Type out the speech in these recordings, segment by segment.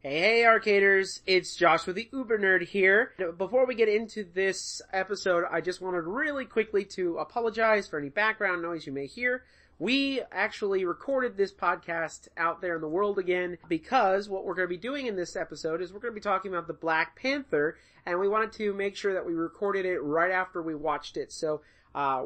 Hey, Arcaders, it's Josh with the Ubernerd here. Before we get into this episode, I just wanted really quickly to apologize for any background noise you may hear. We actually recorded this podcast out there in the world again because what we're going to be doing in this episode is we're going to be talking about the Black Panther, and we wanted to make sure that we recorded it right after we watched it. So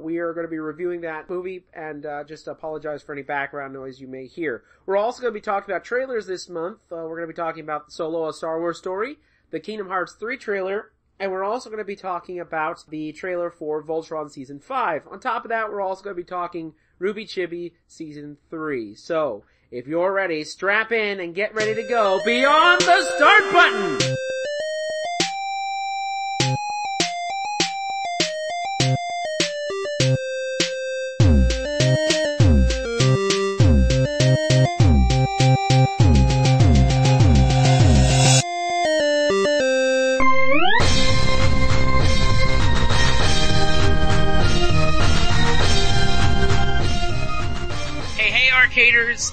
we are going to be reviewing that movie and just apologize for any background noise you may hear. We're also going to be talking about trailers this month. We're going to be talking about Solo, a Star Wars Story, the Kingdom Hearts 3 trailer, and we're also going to be talking about the trailer for Voltron Season 5. On top of that, we're also going to be talking RWBY Chibi Season 3. So, if you're ready, strap in and get ready to go beyond the start button!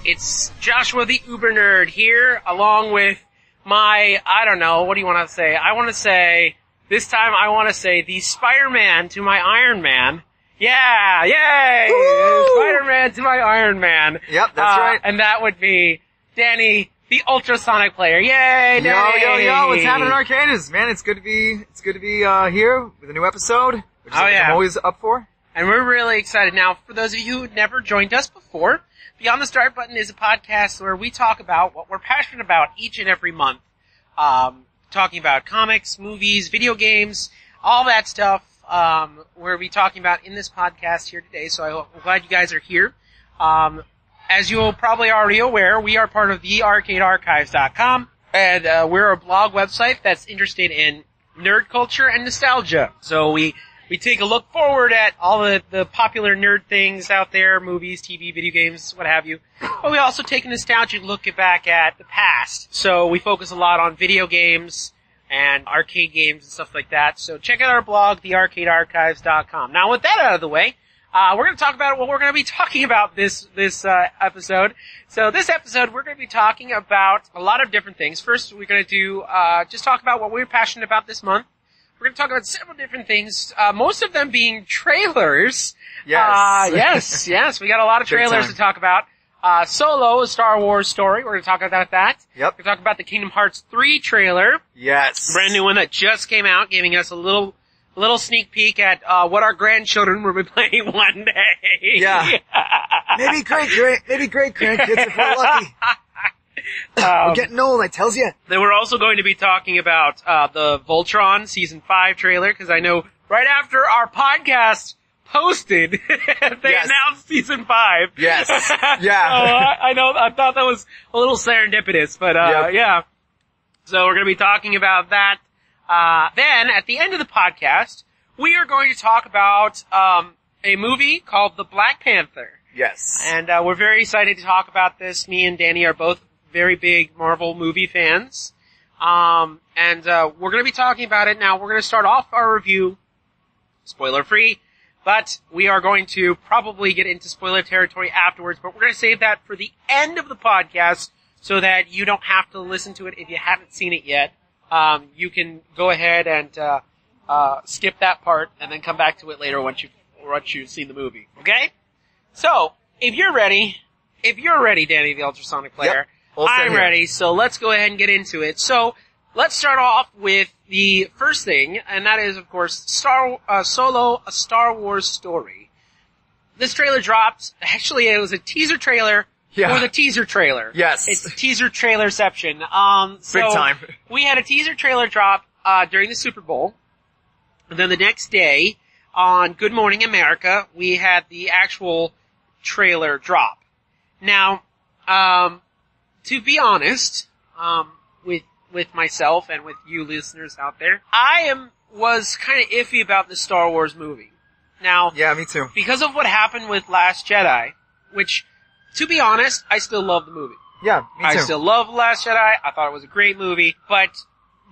It's Joshua the Ubernerd here, along with my, I don't know, what do you want to say? This time I want to say the Spider-Man to my Iron Man. Yeah, yay! Spider-Man to my Iron Man. Yep, that's right. And that would be Danny, the ultrasonic player. Yay, Danny! Yo, what's happening, Arcaders? Man, it's good to be here with a new episode, which is I'm always up for. And we're really excited. Now, for those of you who never joined us before, Beyond the Start Button is a podcast where we talk about what we're passionate about each and every month. Talking about comics, movies, video games, all that stuff, we'll be talking about in this podcast here today, so I'm glad you guys are here. As you're probably already aware, we are part of the ArcadeArchives.com, and we're a blog website that's interested in nerd culture and nostalgia. So we take a look forward at all the popular nerd things out there, movies, TV, video games, what have you. But we also take a nostalgic look back at the past. So we focus a lot on video games and arcade games and stuff like that. So check out our blog, thearcadearchives.com. Now with that out of the way, we're going to talk about what we're going to be talking about this episode. So this episode, we're going to be talking about a lot of different things. First, we're going to do, just talk about what we're passionate about this month. We're going to talk about several different things, most of them being trailers. Yes. Yes. We got a lot of trailers to talk about. Solo, a Star Wars Story. We're going to talk about that. Yep. We're going to talk about the Kingdom Hearts 3 trailer. Yes. Brand new one that just came out, giving us a little sneak peek at, what our grandchildren will be playing one day. Yeah. maybe great grandkids if we're lucky. We're getting old, I tells you. Then we're also going to be talking about the Voltron Season 5 trailer, because I know right after our podcast posted, they announced Season 5. Yes. Yeah. So, I thought that was a little serendipitous, but yeah. So we're going to be talking about that. Then, at the end of the podcast, we are going to talk about a movie called The Black Panther. Yes. And we're very excited to talk about this. Me and Danny are both very big Marvel movie fans. And we're going to be talking about it now. We're going to start off our review, spoiler free, but we are going to probably get into spoiler territory afterwards, but we're going to save that for the end of the podcast so that you don't have to listen to it if you haven't seen it yet. You can go ahead and skip that part and then come back to it later once you've seen the movie. Okay? So, if you're ready, Danny the Ultrasonic Player, Yep. I'm ready, so let's go ahead and get into it. So, let's start off with the first thing, and that is, of course, Solo, a Star Wars Story. This trailer dropped, actually it was a teaser trailer for the teaser trailer. Yes. It's teaser trailerception. Big time. We had a teaser trailer drop, during the Super Bowl, and then the next day, on Good Morning America, we had the actual trailer drop. Now, to be honest, with myself and with you listeners out there, was kind of iffy about the Star Wars movie. Now, yeah, me too. Because of what happened with Last Jedi, which, to be honest, I still love the movie. Yeah, me too. I still love Last Jedi. I thought it was a great movie, but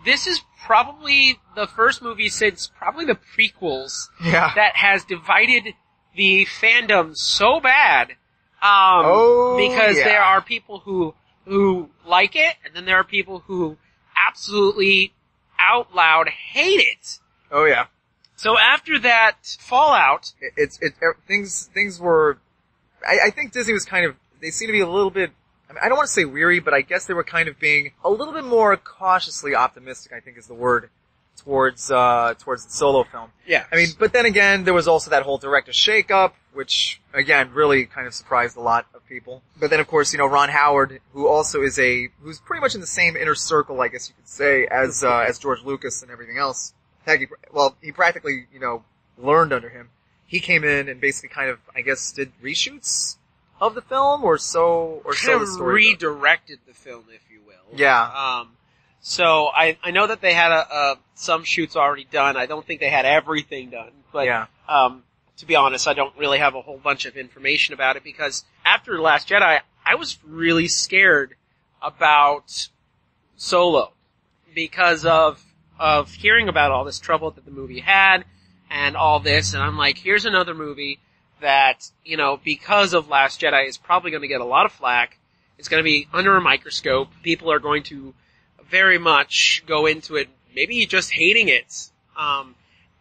this is probably the first movie since probably the prequels that has divided the fandom so bad. Because there are people who who like it, and then there are people who absolutely out loud hate it. Oh yeah. So after that fallout, things were. I think Disney was kind of. They seem to be a little bit. I mean, I don't want to say weary, but I guess they were kind of being a little bit more cautiously optimistic, I think is the word, towards the Solo film. Yeah. I mean, but then again, there was also that whole director shakeup, which, again, really kind of surprised a lot of people. But then, of course, Ron Howard, who also is who's pretty much in the same inner circle, I guess you could say, as George Lucas and everything else. Heck, he practically, learned under him. He came in and basically kind of, I guess, did reshoots of the film, or so the story redirected the film, if you will. Yeah. So I know that they had some shoots already done. I don't think they had everything done, but yeah. To be honest, I don't really have a whole bunch of information about it because after The Last Jedi, I was really scared about Solo because of hearing about all this trouble that the movie had and all this, and I'm like, here's another movie that, because of Last Jedi is probably going to get a lot of flack. It's going to be under a microscope. People are going to very much go into it, maybe just hating it.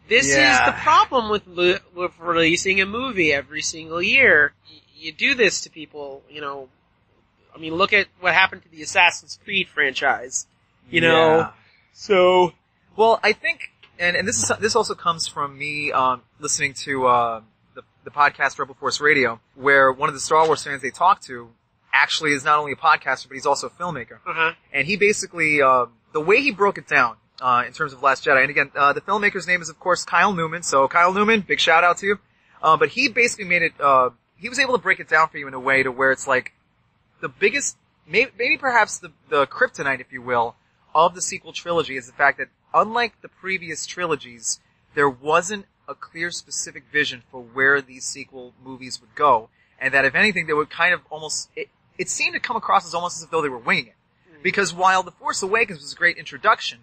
This is the problem with releasing a movie every single year. You do this to people, I mean, look at what happened to the Assassin's Creed franchise, Yeah. So, well, I think, and this also comes from me listening to the podcast Rebel Force Radio, where one of the Star Wars fans they talked to actually is not only a podcaster, but he's also a filmmaker. Uh-huh. And he basically, the way he broke it down, in terms of Last Jedi, and again, the filmmaker's name is of course Kyle Newman, so Kyle Newman, big shout out to you. But he basically made it, he was able to break it down for you in a way to where it's like, the biggest, maybe perhaps the kryptonite, if you will, of the sequel trilogy is the fact that unlike the previous trilogies, there wasn't a clear specific vision for where these sequel movies would go, and that if anything, they would kind of almost, it seemed to come across as almost as if though they were winging it. Because while The Force Awakens was a great introduction,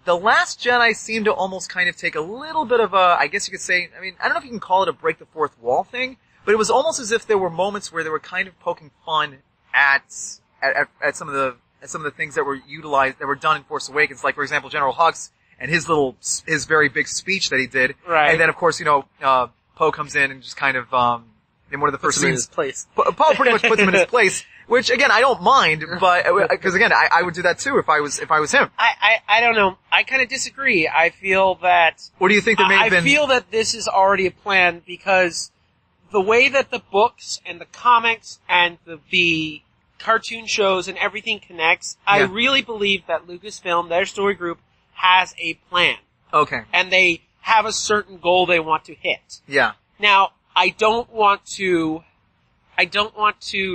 The Last Jedi seemed to almost kind of take a little bit of a, I guess you could say, I mean, I don't know if you can call it a break the fourth wall thing, but it was almost as if there were moments where they were kind of poking fun at some of the things that were utilized, that were done in Force Awakens, like for example, General Hux and his very big speech that he did. Right. And then of course, Poe comes in and just kind of, in one of the first scenes. Puts him in his place. Poe pretty much puts him in his place, which again, I don't mind, but, cause again, I would do that too if I was him. I don't know. I kind of disagree. I feel that... What do you think there may have been? I feel that this is already a plan because the way that the books and the comics and the cartoon shows and everything connects, yeah. I really believe that Lucasfilm, their story group, has a plan. Okay. And they have a certain goal they want to hit. Yeah. Now, I don't want to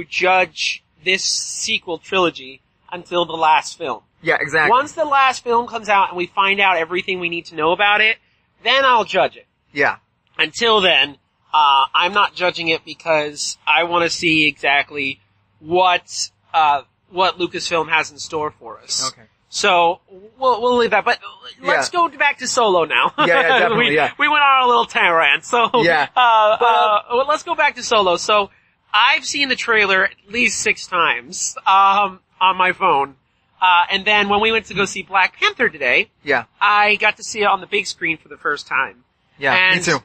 judge this sequel trilogy until the last film. Yeah, exactly. Once the last film comes out and we find out everything we need to know about it, then I'll judge it. Yeah. Until then, I'm not judging it because I want to see exactly what Lucasfilm has in store for us. Okay. So we'll leave that, but let's go back to Solo now. Yeah, definitely. we went on a little tangent. So yeah. Well, let's go back to Solo. So I've seen the trailer at least 6 times on my phone, and then when we went to go see Black Panther today, yeah, I got to see it on the big screen for the first time. Yeah, and me too.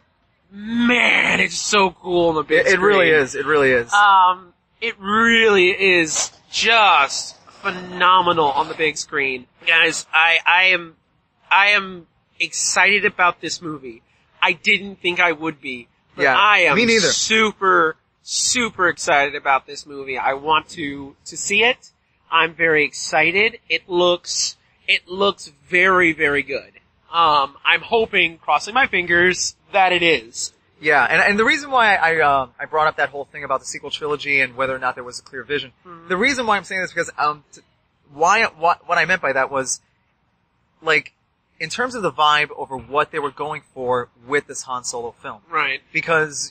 Man, it's so cool on the big screen. It really is. It really is. It really is just phenomenal on the big screen. Guys, I am excited about this movie. I didn't think I would be. But yeah, I am me neither. super excited about this movie. I want to see it. I'm very excited. It looks very, very good. I'm hoping, crossing my fingers, that it is. Yeah, and the reason why I brought up that whole thing about the sequel trilogy and whether or not there was a clear vision, the reason why I'm saying this is because what I meant by that was, like, in terms of the vibe over what they were going for with this Han Solo film. Right. Because,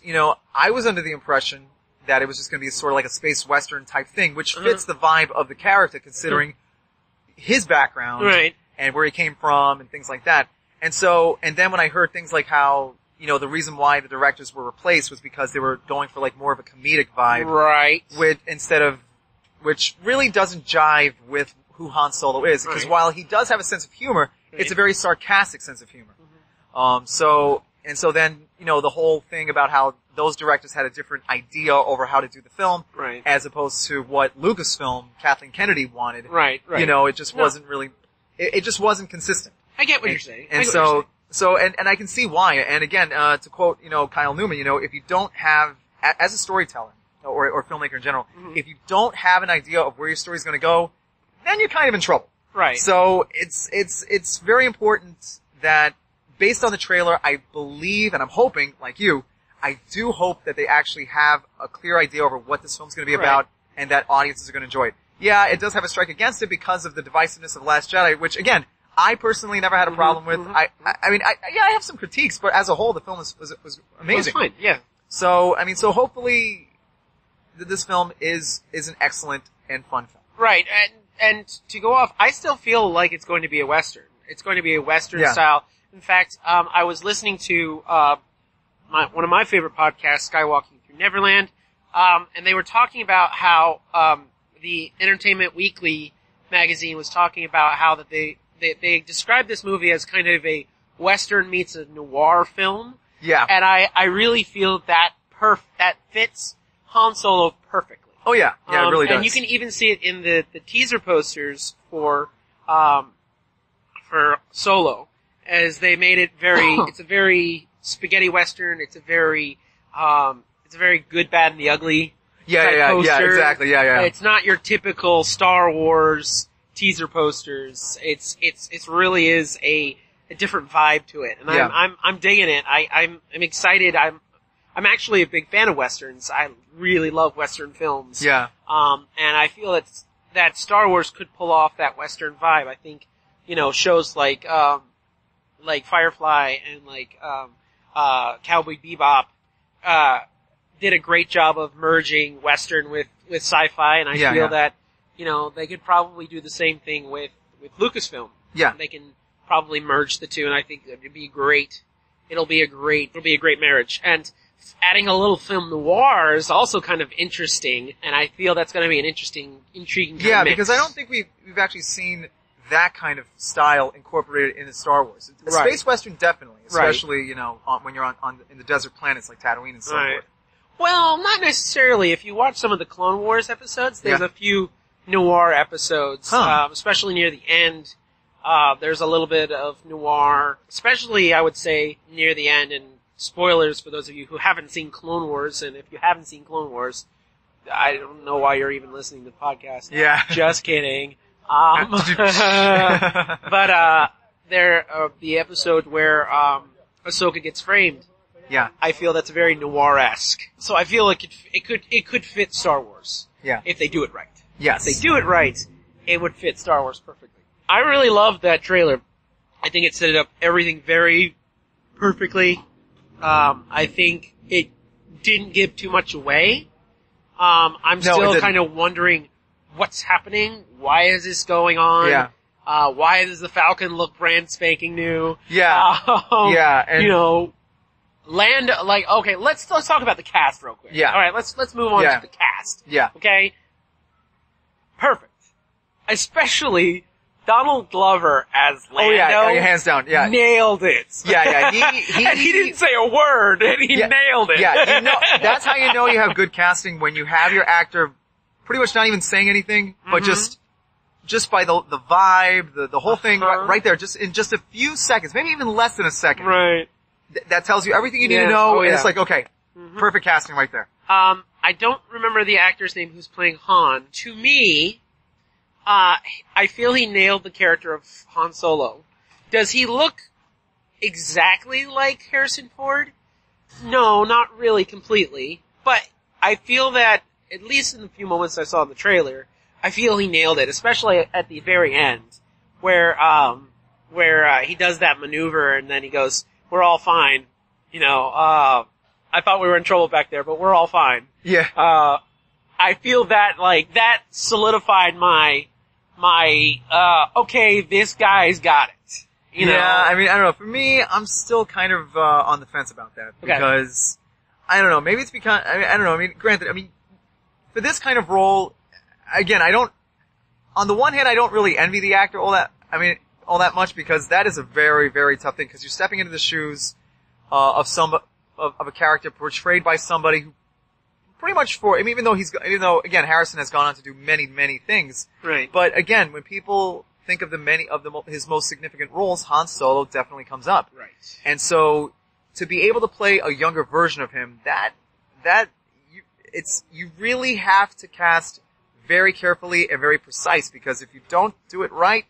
I was under the impression that it was just going to be sort of like a space western type thing, which fits the vibe of the character considering his background right. and where he came from and things like that. And then when I heard things like how, the reason why the directors were replaced was because they were going for like more of a comedic vibe. Right. Instead of which really doesn't jive with who Han Solo is, because while he does have a sense of humor, it's a very sarcastic sense of humor. So then, the whole thing about how those directors had a different idea over how to do the film, as opposed to what Lucasfilm, Kathleen Kennedy wanted. It just wasn't really, it just wasn't consistent. I get what you're saying. And and I can see why. And again, to quote, Kyle Newman, if you don't have, as a storyteller, or filmmaker in general, if you don't have an idea of where your story's gonna go, then you're kind of in trouble. So it's very important that, based on the trailer, I believe, and I'm hoping, like you, I do hope that they actually have a clear idea over what this film's gonna be about, and that audiences are gonna enjoy it. Yeah, it does have a strike against it because of the divisiveness of Last Jedi, which again, I personally never had a problem with. I have some critiques, but as a whole, the film was amazing. It was fine, yeah. So hopefully, this film is an excellent and fun film. Right, and to go off, I still feel like it's going to be a Western. It's going to be a Western style. In fact, I was listening to, one of my favorite podcasts, Skywalking Through Neverland, and they were talking about how, the Entertainment Weekly magazine was talking about how that they described this movie as kind of a Western meets a noir film. Yeah. And I really feel that fits Han Solo perfectly. Oh yeah. Yeah, it really does. And you can even see it in the teaser posters for Solo, as they made it it's a very spaghetti Western, it's a very good, bad, and the ugly poster. Yeah, exactly, yeah. It's not your typical Star Wars teaser posters. It's really is a different vibe to it, and I'm digging it. I'm excited. I'm actually a big fan of Westerns. I really love Western films. Yeah. And I feel that Star Wars could pull off that Western vibe. I think, shows like Firefly and Cowboy Bebop, did a great job of merging Western with sci-fi, and I feel that, they could probably do the same thing with Lucasfilm. Yeah. They can probably merge the two, and I think it'd be great. It'll be a great marriage. And adding a little film noir is also kind of interesting, and I feel that's going to be an intriguing kind of mix. Because I don't think we've actually seen that kind of style incorporated into Star Wars. Space Western definitely, especially, when you're in the desert planets like Tatooine and so forth. Well, not necessarily. If you watch some of the Clone Wars episodes, there's a few noir episodes, especially near the end. There's a little bit of noir, especially, I would say, near the end, and spoilers for those of you who haven't seen Clone Wars, and if you haven't seen Clone Wars, I don't know why you're even listening to the podcast. Yeah. Just kidding. But, the episode where, Ahsoka gets framed. Yeah. I feel that's very noir-esque. So I feel like it could fit Star Wars. Yeah. If they do it right. Yes. If they do it right, it would fit Star Wars perfectly. I really loved that trailer. I think it set up everything very perfectly. I think it didn't give too much away. I'm still kind of wondering what's happening. Why is this going on? Yeah. Why does the Falcon look brand spanking new? Yeah. And okay, let's talk about the cast real quick. Yeah. Alright, let's move on to the cast. Yeah. Okay? Perfect. Especially Donald Glover as Lando. Oh yeah, hands down, yeah. Nailed it. Yeah. He didn't say a word, and he nailed it. Yeah, that's how you know you have good casting, when you have your actor pretty much not even saying anything, but just by the vibe, the whole thing right there, just in just a few seconds, maybe even less than a second. Right. That tells you everything you need to know, and it's like, okay, perfect casting right there. I don't remember the actor's name who's playing Han. To me, I feel he nailed the character of Han Solo. Does he look exactly like Harrison Ford? No, not really completely. But I feel that, at least in the few moments I saw in the trailer, I feel he nailed it, especially at the very end, where he does that maneuver and then he goes, "We're all fine." I thought we were in trouble back there, but we're all fine. Yeah. I feel that, that solidified my, okay, this guy's got it. You know? I don't know. For me, I'm still kind of, on the fence about that. Because, I don't know, maybe it's because, I don't know, granted, for this kind of role, again, on the one hand, I don't really envy the actor all that much, because that is a very, very tough thing, because you're stepping into the shoes, of a character portrayed by somebody who pretty much even though again, Harrison has gone on to do many, many things. Right. But again, when people think of his most significant roles, Han Solo definitely comes up. Right. And so, to be able to play a younger version of him, you really have to cast very carefully and very precise, because if you don't do it right,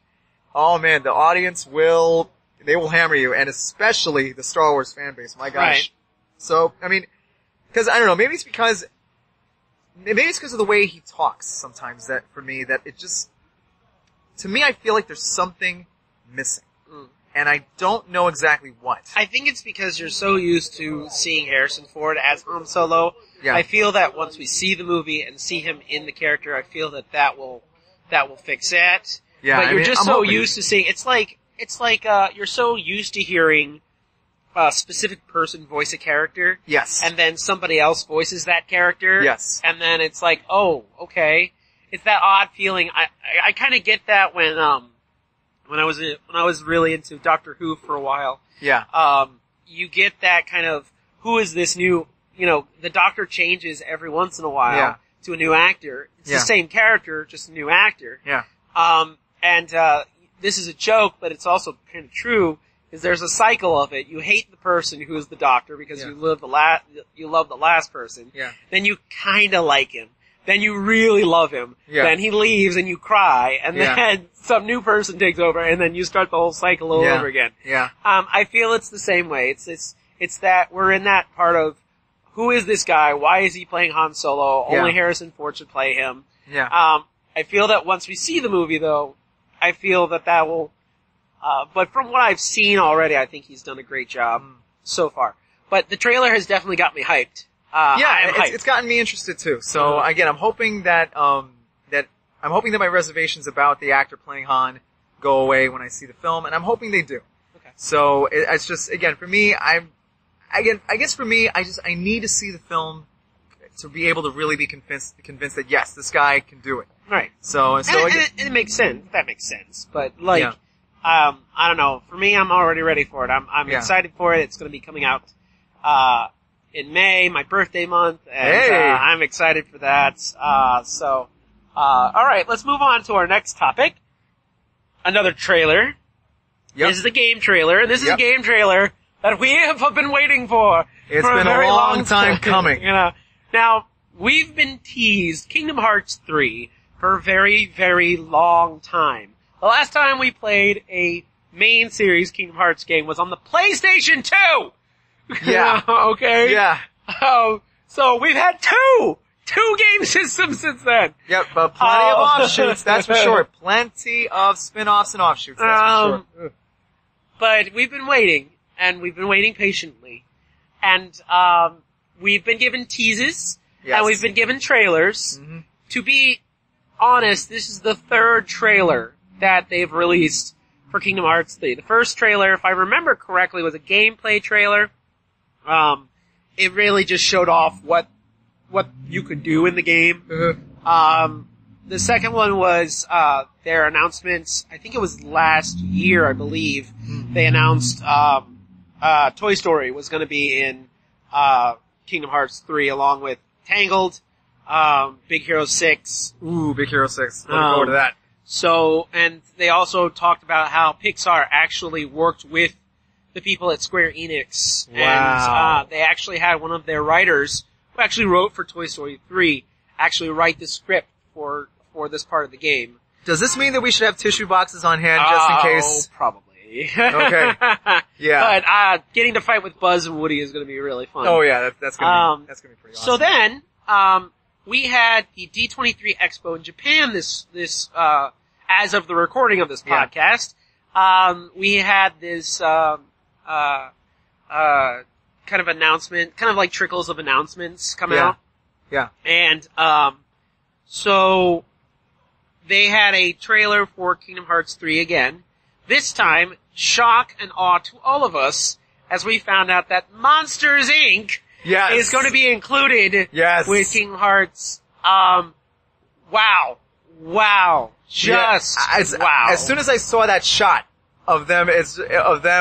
oh man, the audience will hammer you, and especially the Star Wars fan base. My gosh. Right. So, I mean, because I don't know, maybe it's because of the way he talks sometimes that it just, to me, I feel like there's something missing. And I don't know exactly what. I think it's because you're so used to seeing Harrison Ford as Han Solo. Yeah. I feel that once we see the movie and see him in the character, I feel that will fix it. Yeah, but you're just so used to seeing, it's like you're so used to hearing a specific person voice a character. Yes. And then somebody else voices that character. Yes. And then it's like, oh, okay. It's that odd feeling. I kind of get that when I was really into Doctor Who for a while. Yeah. You get that kind of, who is this new, the Doctor changes every once in a while to a new actor. It's the same character, just a new actor. Yeah. And this is a joke, but it's also kind of true, is there's a cycle of it. You hate the person who is the Doctor because you love the last person. Yeah. Then you kinda like him. Then you really love him. Yeah. Then he leaves and you cry, and then some new person takes over, and then you start the whole cycle all over again. Yeah. I feel it's the same way. It's that we're in that part of, who is this guy? Why is he playing Han Solo? Yeah. Only Harrison Ford should play him. Yeah. I feel that once we see the movie, though, I feel that will, but from what I've seen already, I think he's done a great job so far. But the trailer has definitely got me hyped. It's gotten me interested too. So again, I'm hoping that my reservations about the actor playing Han go away when I see the film, and I'm hoping they do. Okay. So it's just, again, for me, I need to see the film to be able to really be convinced that yes, this guy can do it. Right. So it makes sense. That makes sense. But I don't know. For me, I'm already ready for it. I'm excited for it. It's going to be coming out in May, my birthday month, and I'm excited for that. All right, let's move on to our next topic. Another trailer. Yep. This is a game trailer, and this is a game trailer that we have been waiting for. It's for been a very long time coming. Now, we've been teased Kingdom Hearts 3 for a very, very long time. The last time we played a main series Kingdom Hearts game was on the PlayStation 2! Yeah. Okay? Yeah. So we've had two game systems since then. Yep, but plenty of offshoots, that's for sure. Plenty of spin-offs and offshoots, that's for sure. But we've been waiting, and we've been waiting patiently. And, we've been given teases, and we've been given trailers. Mm-hmm. To be honest, this is the third trailer that they've released for Kingdom Hearts 3. The first trailer, if I remember correctly, was a gameplay trailer. It really just showed off what you could do in the game. Mm-hmm. The second one was, their announcements. I think it was last year, I believe. Mm-hmm. They announced, Toy Story was gonna be in, Kingdom Hearts 3 along with Tangled, Big Hero 6. Ooh, Big Hero 6. Looking forward to that. So, and they also talked about how Pixar actually worked with the people at Square Enix. Wow. And, they actually had one of their writers, who actually wrote for Toy Story 3, actually write the script for this part of the game. Does this mean that we should have tissue boxes on hand just in case? Probably. Okay. Yeah. But, getting to fight with Buzz and Woody is gonna be really fun. Oh yeah, that's gonna be pretty awesome. So then, we had the D23 Expo in Japan this, as of the recording of this podcast. We had this, kind of announcement, kind of like trickles of announcements come out. Yeah. And, so, they had a trailer for Kingdom Hearts 3 again. This time, shock and awe to all of us, as we found out that Monsters, Inc. is going to be included with Kingdom Hearts. Wow. Wow. Wow. As soon as I saw that shot of them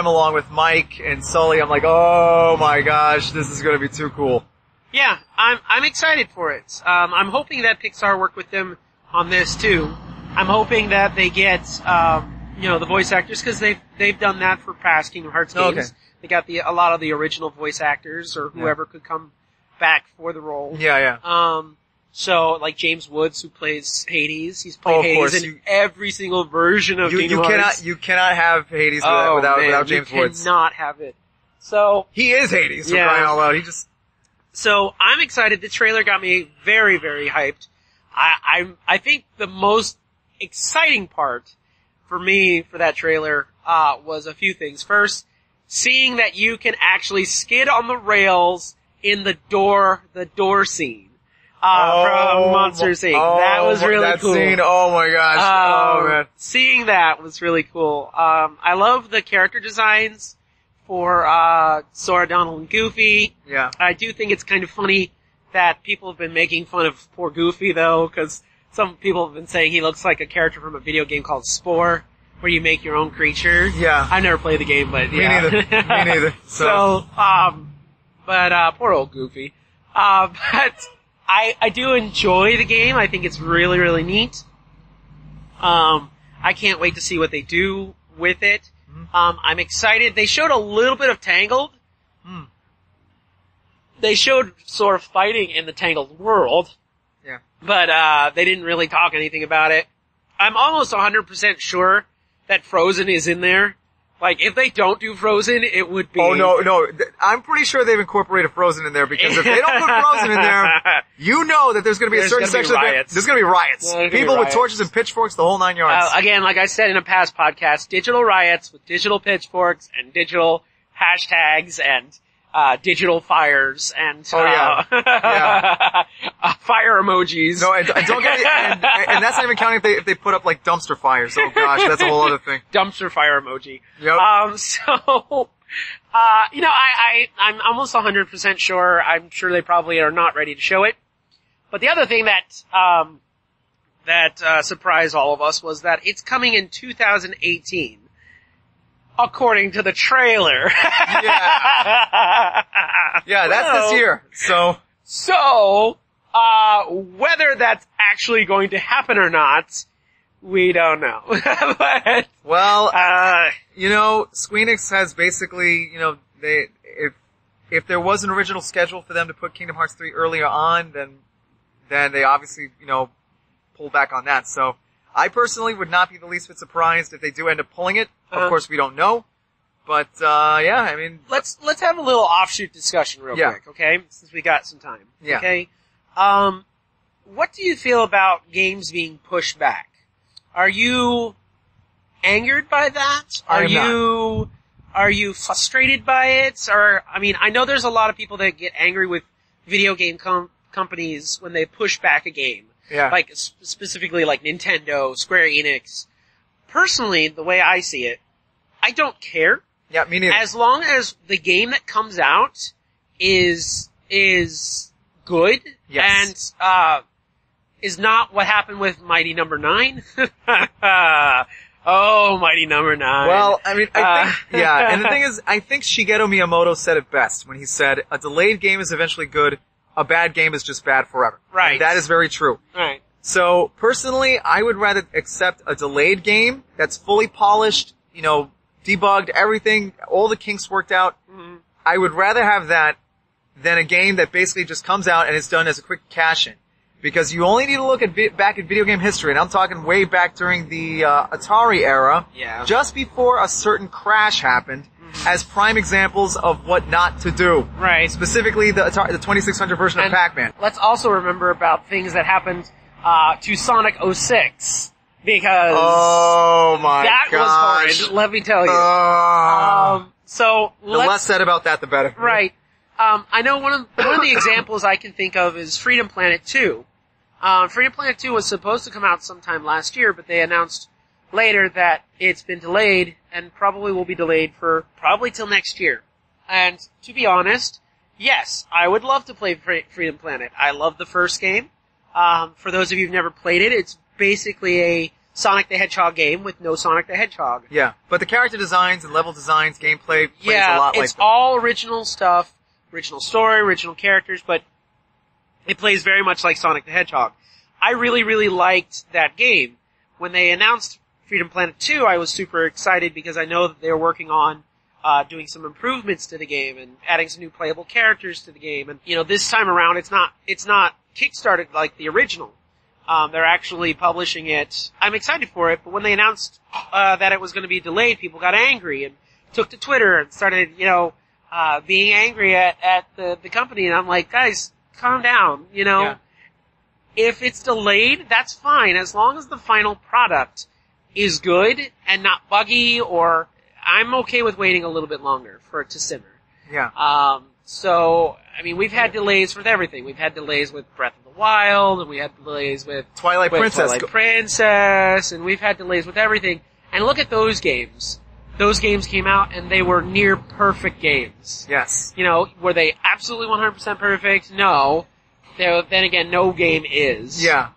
along with Mike and Sully, I'm like, oh my gosh, this is gonna be too cool. Yeah, I'm excited for it. I'm hoping that Pixar work with them on this too. I'm hoping that they get, the voice actors, because they've done that for past Kingdom Hearts games. Okay. They got a lot of the original voice actors or whoever could come back for the role. Yeah. So, like James Woods, who plays Hades, he's played Hades in every single version of Kingdom Hearts. You cannot have Hades without James Woods. You cannot have it. So he is Hades, for crying out loud. So I'm excited. The trailer got me very, very hyped. I think the most exciting part for me for that trailer was a few things. First, seeing that you can actually skid on the rails in the door scene from Monsters Inc. That was really cool. Scene, oh my gosh. Man. Seeing that was really cool. I love the character designs for Sora, Donald, and Goofy. Yeah. I do think it's kind of funny that people have been making fun of poor Goofy, though, because some people have been saying he looks like a character from a video game called Spore, where you make your own creature. Yeah. I've never played the game, but yeah. Me neither. So, poor old Goofy. But I do enjoy the game. I think it's really, really neat. I can't wait to see what they do with it. I'm excited. They showed a little bit of Tangled. They showed sort of fighting in the Tangled world. Yeah. But, they didn't really talk anything about it. I'm almost 100% sure that Frozen is in there. Like, if they don't do Frozen, it would be... Oh, no. I'm pretty sure they've incorporated Frozen in there, because if they don't put Frozen in there, you know that there's gonna be a certain section of it. There's gonna be riots. People with torches and pitchforks, the whole 9 yards. Again, like I said in a past podcast, digital riots with digital pitchforks and digital hashtags and digital fires and fire emojis. No, and don't get and that's not even counting if they put up like dumpster fires. Oh gosh, that's a whole other thing. Dumpster fire emoji. Yep. I'm almost 100% sure. I'm sure they probably are not ready to show it. But the other thing that surprised all of us was that it's coming in 2018. According to the trailer. Yeah, that's this year. So, whether that's actually going to happen or not, we don't know. But, Squeenix has basically, if there was an original schedule for them to put Kingdom Hearts 3 earlier on, then they obviously, pulled back on that. So, I personally would not be the least bit surprised if they do end up pulling it. Of course, we don't know. But, let's have a little offshoot discussion real quick, okay? Since we got some time. Yeah. Okay? What do you feel about games being pushed back? Are you angered by that? Are you frustrated by it? I know there's a lot of people that get angry with video game companies when they push back a game. Yeah. Like, specifically like Nintendo, Square Enix. Personally, the way I see it, I don't care. Yeah, me neither. As long as the game that comes out is good. Yes. And, is not what happened with Mighty Number 9. Oh, Mighty Number 9. Well, I think, and the thing is, I think Shigeru Miyamoto said it best when he said, a delayed game is eventually good, a bad game is just bad forever. Right. And that is very true. Right. So, personally, I would rather accept a delayed game that's fully polished, debugged, everything, all the kinks worked out. Mm-hmm. I would rather have that than a game that basically just comes out and is done as a quick cash-in. Because you only need to look back at video game history, and I'm talking way back during the Atari era, just before a certain crash happened, as prime examples of what not to do. Right. Specifically the 2600 version of Pac-Man. Let's also remember about things that happened to Sonic 06. Because that was horrid, let me tell you. The less said about that, the better. Right. I know one of the examples I can think of is Freedom Planet 2. Freedom Planet 2 was supposed to come out sometime last year, but they announced later that it's been delayed and probably will be delayed for probably till next year. And to be honest, yes, I would love to play Freedom Planet. I love the first game. For those of you who've never played it, it's basically a Sonic the Hedgehog game with no Sonic the Hedgehog. Yeah, but the character designs and level designs, gameplay plays a lot like that. It's all original stuff, original story, original characters, but it plays very much like Sonic the Hedgehog. I really, really liked that game. When they announced Freedom Planet 2, I was super excited because I know that they were working on doing some improvements to the game and adding some new playable characters to the game. And, this time around, it's not kickstarted like the original. They're actually publishing it. I'm excited for it, but when they announced that it was going to be delayed, people got angry and took to Twitter and started, being angry at the company. And I'm like, guys, calm down, Yeah. If it's delayed, that's fine, as long as the final product is good and not buggy, or I'm okay with waiting a little bit longer for it to simmer. Yeah. We've had delays with everything. We've had delays with Breath of the Wild, and we had delays with Twilight Princess, and we've had delays with everything. And look at those games. Those games came out, and they were near perfect games. Yes. Were they absolutely 100% perfect? No. Then again, no game is. Yeah.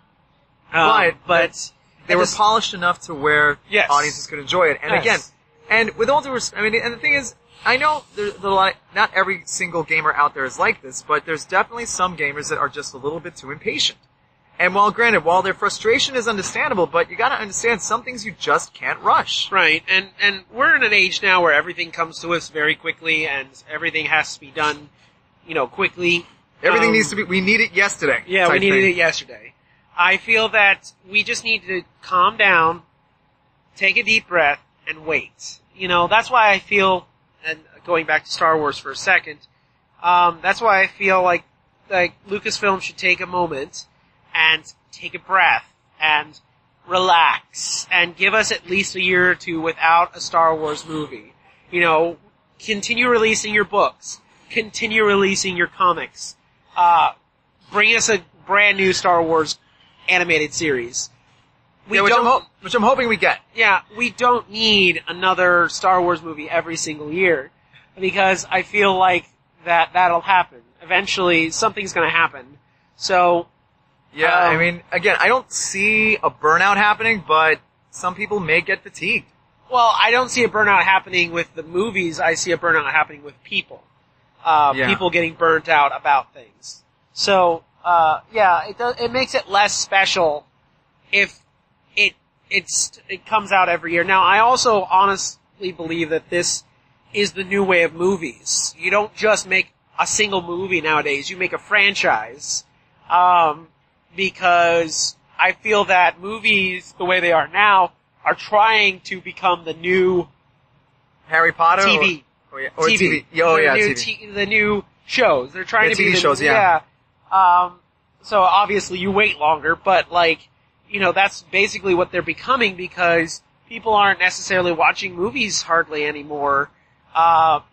But they were polished enough to where audiences could enjoy it. And again, and with all due respect, and the thing is, I know there's a lot, not every single gamer out there is like this, but there's definitely some gamers that are just a little bit too impatient. And while their frustration is understandable, but you gotta understand some things you just can't rush. Right. And we're in an age now where everything comes to us very quickly and everything has to be done, quickly. Everything needs to be, we need it yesterday. Yeah, we needed it yesterday. I feel that we just need to calm down, take a deep breath, and wait. That's why I feel, and going back to Star Wars for a second, that's why I feel like Lucasfilm should take a moment and take a breath and relax and give us at least a year or two without a Star Wars movie. Continue releasing your books. Continue releasing your comics. Bring us a brand new Star Wars animated series. Which I'm hoping we get. Yeah, we don't need another Star Wars movie every single year, because I feel like that'll happen. Eventually, something's gonna happen. So, yeah, again, I don't see a burnout happening, but some people may get fatigued. Well, I don't see a burnout happening with the movies. I see a burnout happening with people. People getting burnt out about things. So, it makes it less special if it comes out every year. Now, I also honestly believe that this is the new way of movies. You don't just make a single movie nowadays. You make a franchise. Because I feel that movies, the way they are now, are trying to become the new Harry Potter? TV. Or TV. TV. The new shows. They're trying to be TV shows, yeah. So obviously you wait longer, but that's basically what they're becoming, because people aren't necessarily watching movies hardly anymore,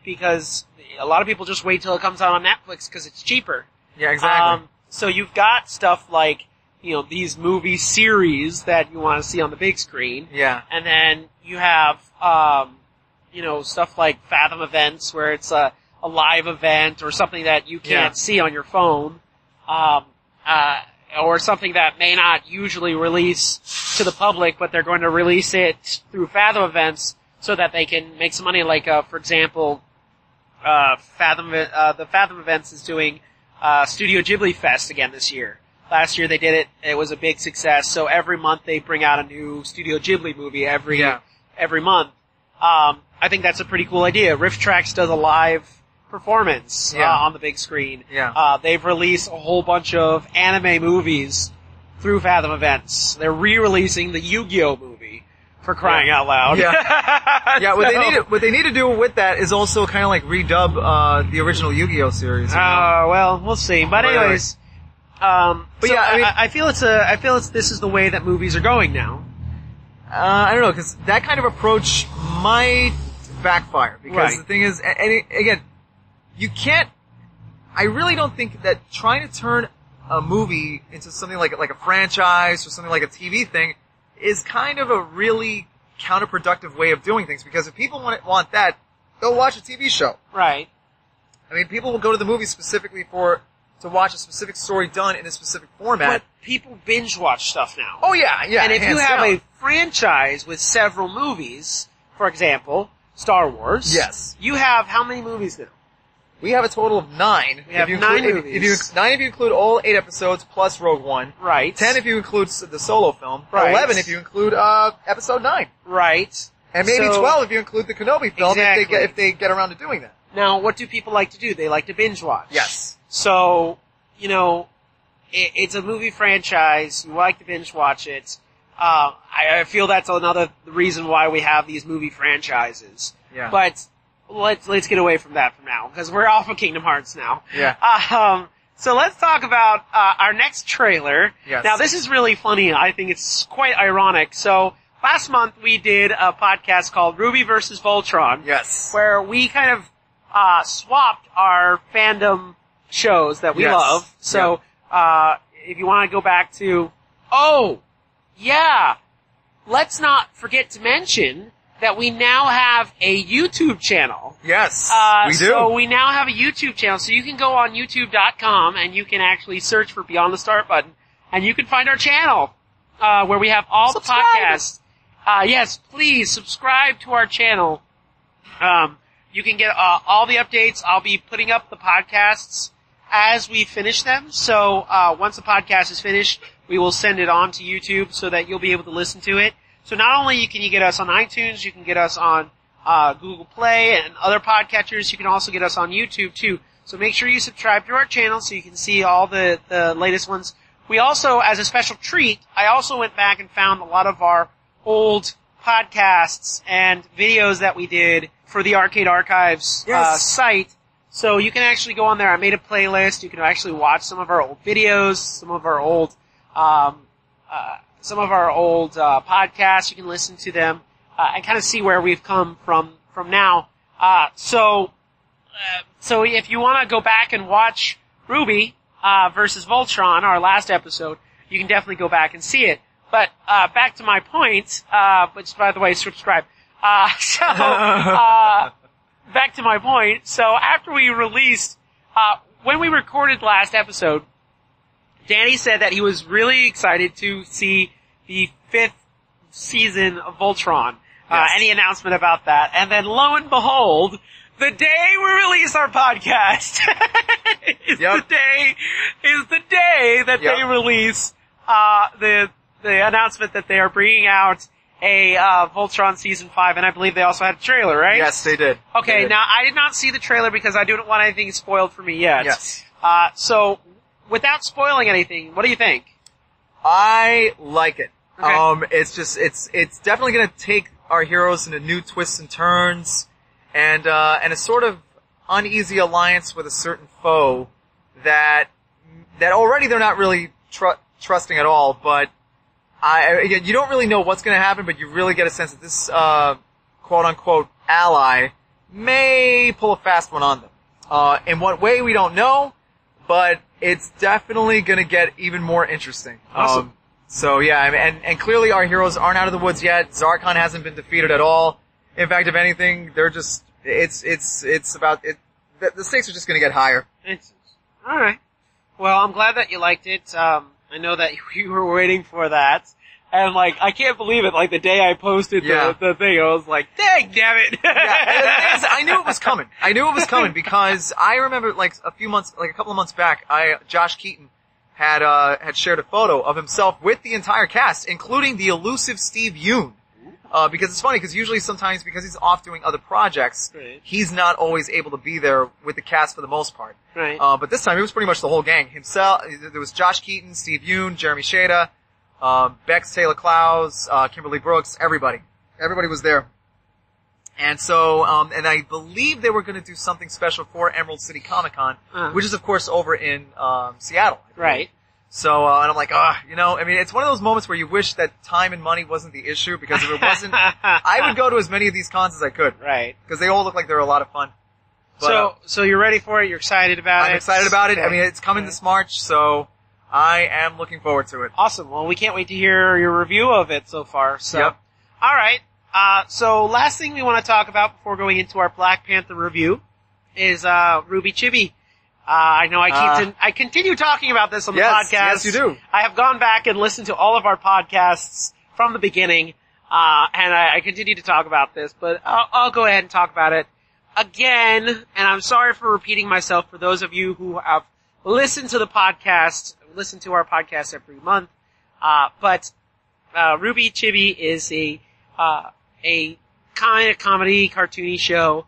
because a lot of people just wait till it comes out on Netflix because it's cheaper. Yeah, exactly. So you've got stuff like, these movie series that you want to see on the big screen. Yeah. And then you have, stuff like Fathom events where it's a live event or something that you can't see on your phone. Or something that may not usually release to the public, but they're going to release it through Fathom events so that they can make some money. Like, for example, the Fathom events is doing Studio Ghibli Fest again this year. Last year they did it. It was a big success. So every month they bring out a new Studio Ghibli movie every month. I think that's a pretty cool idea. Riff Tracks does a live performance on the big screen. Yeah. They've released a whole bunch of anime movies through Fathom events. They're re-releasing the Yu-Gi-Oh movie, for crying out loud. Yeah. Yeah, what they need to do with that is also kind of like redub the original Yu-Gi-Oh series. Well, we'll see. But anyways, I feel this is the way that movies are going now. I don't know, because that kind of approach might backfire. Because the thing is, and again, you can't. I really don't think that trying to turn a movie into something like a franchise or something like a TV thing is kind of a really counterproductive way of doing things. Because if people want that, they'll watch a TV show. Right. People will go to the movie specifically for to watch a specific story done in a specific format. But people binge watch stuff now. Oh yeah. And if you have down. a franchise with several movies, for example, Star Wars. Yes. You have how many movies now? We have a total of 9. We have 9 movies. 9 if you include all 8 episodes plus Rogue One. Right. 10 if you include the solo film. Right. 11 if you include episode 9. Right. And maybe 12 if you include the Kenobi film. Exactly. If they get around to doing that. Now, what do people like to do? They like to binge watch. Yes. So, it's a movie franchise. You like to binge watch it. I feel that's another reason why we have these movie franchises. Yeah. But let's get away from that for now, because we're off of Kingdom Hearts now. Yeah. So let's talk about our next trailer. Yes. Now, this is really funny. I think it's quite ironic. So last month we did a podcast called RWBY versus Voltron. Yes. Where we kind of swapped our fandom shows that we love. So if you want to go back to, let's not forget to mention that we now have a YouTube channel. Yes, we do. So we now have a YouTube channel, so you can go on youtube.com and you can actually search for Beyond the Start Button, and you can find our channel, where we have all the podcasts. Yes, please subscribe to our channel. You can get all the updates. I'll be putting up the podcasts as we finish them. So once the podcast is finished, we will send it on to YouTube so that you'll be able to listen to it. So not only can you get us on iTunes, you can get us on Google Play and other podcatchers. You can also get us on YouTube too. So make sure you subscribe to our channel so you can see all the latest ones. We also, as a special treat, I also went back and found a lot of our old podcasts and videos that we did for the Arcade Archives site. So you can actually go on there. I made a playlist. You can actually watch some of our old videos, some of our old podcasts. You can listen to them and kind of see where we've come from now. So if you want to go back and watch RWBY versus Voltron, our last episode, you can definitely go back and see it. But back to my point, which by the way, subscribe. Back to my point. So after we released, when we recorded the last episode, Danny said that he was really excited to see the 5th season of Voltron. Any announcement about that. And then lo and behold, the day we release our podcast is the day that they release the announcement that they are bringing out a Voltron season 5, and I believe they also had a trailer, right? Yes, they did. Okay, now I did not see the trailer because I don't want anything spoiled for me yet. Yes. So without spoiling anything, what do you think? I like it. Okay. It's definitely going to take our heroes into new twists and turns, and a sort of uneasy alliance with a certain foe that already they're not really trusting at all. But again, you don't really know what's going to happen, but you really get a sense that this quote unquote ally may pull a fast one on them. In what way we don't know, but it's definitely going to get even more interesting. Awesome. So yeah, and clearly our heroes aren't out of the woods yet. Zarkon hasn't been defeated at all. In fact, if anything, they're just, it's about, the stakes are just gonna get higher. Alright. Well, I'm glad that you liked it. I know that you were waiting for that. And I can't believe it, the day I posted the thing, I was like, dang, damn it. Yeah, I knew it was coming. I knew it was coming because I remember, a couple of months back, Josh Keaton had shared a photo of himself with the entire cast, including the elusive Steve Yeun. Because it's funny, because usually sometimes, because he's off doing other projects, he's not always able to be there with the cast for the most part. Right. But this time it was pretty much the whole gang. Himself, there was Josh Keaton, Steve Yeun, Jeremy Shada, Bex Taylor Clowes, Kimberly Brooks, everybody. Everybody was there. And so, and I believe they were going to do something special for Emerald City Comic Con, which is of course over in Seattle. Right. So, and I'm like, it's one of those moments where you wish that time and money wasn't the issue, because if it wasn't, I would go to as many of these cons as I could. Right. Because they all look like they're a lot of fun. But, so you're ready for it? You're excited about it? I'm excited about it. Okay. I mean, it's coming this March, so I am looking forward to it. Awesome. Well, we can't wait to hear your review of it so far. So. Yep. Alright. So last thing we want to talk about before going into our Black Panther review is, RWBY Chibi. I know I continue talking about this on the podcast. Yes, you do. I have gone back and listened to all of our podcasts from the beginning, and I continue to talk about this, but I'll go ahead and talk about it again, and I'm sorry for repeating myself for those of you who have listened to the podcast, listen to our podcast every month, but RWBY Chibi is a kind of comedy, cartoony show.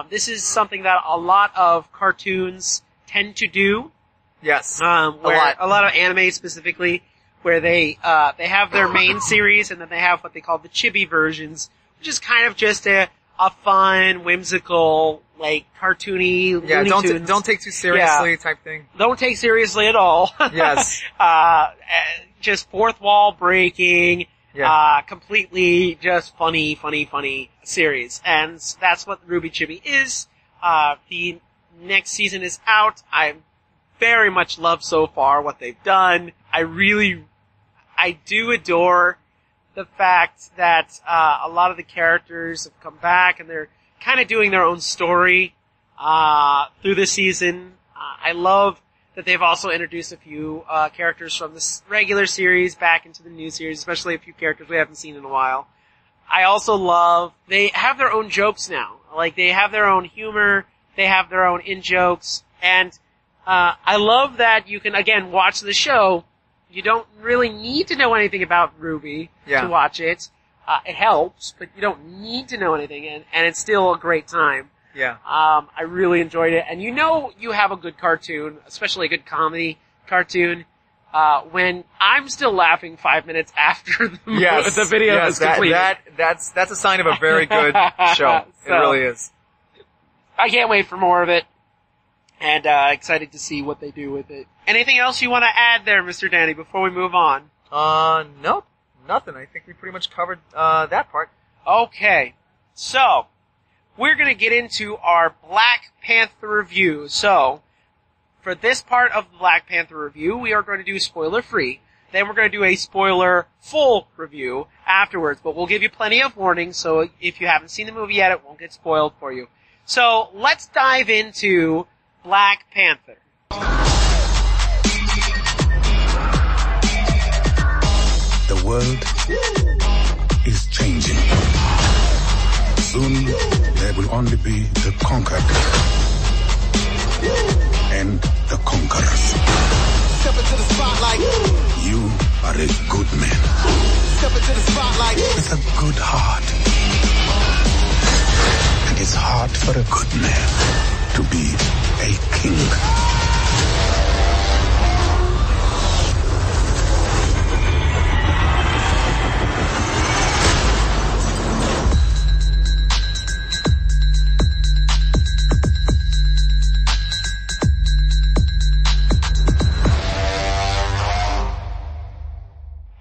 This is something that a lot of cartoons tend to do. Yes. Where a lot of anime specifically, where they have their main series and then they have what they call the chibi versions, which is kind of just a fun, whimsical, like cartoony, Looney Tunes. Don't take too seriously type thing. Don't take seriously at all. Yes. Just fourth wall breaking, completely just funny series. And that's what RWBY Chibi is. The next season is out. I very much love so far what they've done. I do adore the fact that a lot of the characters have come back and they're kind of doing their own story through the season. I love that they've also introduced a few characters from this regular series back into the new series, especially a few characters we haven't seen in a while. I also love they have their own jokes now. Like, they have their own humor, they have their own in-jokes, and I love that you can, again, watch the show. You don't really need to know anything about RWBY to watch it. It helps, but you don't need to know anything, and it's still a great time. Yeah. I really enjoyed it. And you know you have a good cartoon, especially a good comedy cartoon, when I'm still laughing 5 minutes after the video is completed. That's a sign of a very good show. It really is. I can't wait for more of it. And excited to see what they do with it. Anything else you want to add there, Mr. Danny, before we move on? Nope. Nothing. I think we pretty much covered that part. Okay. So, we're going to get into our Black Panther review. So, for this part of the Black Panther review, we are going to do spoiler-free. Then we're going to do a spoiler-full review afterwards. But we'll give you plenty of warnings, so if you haven't seen the movie yet, it won't get spoiled for you. So, let's dive into Black Panther. The world is changing. Soon there will only be the conquered and the conquerors. Step into the spotlight. You are a good man. Step into the spotlight. With a good heart. And it's hard for a good man to be a king.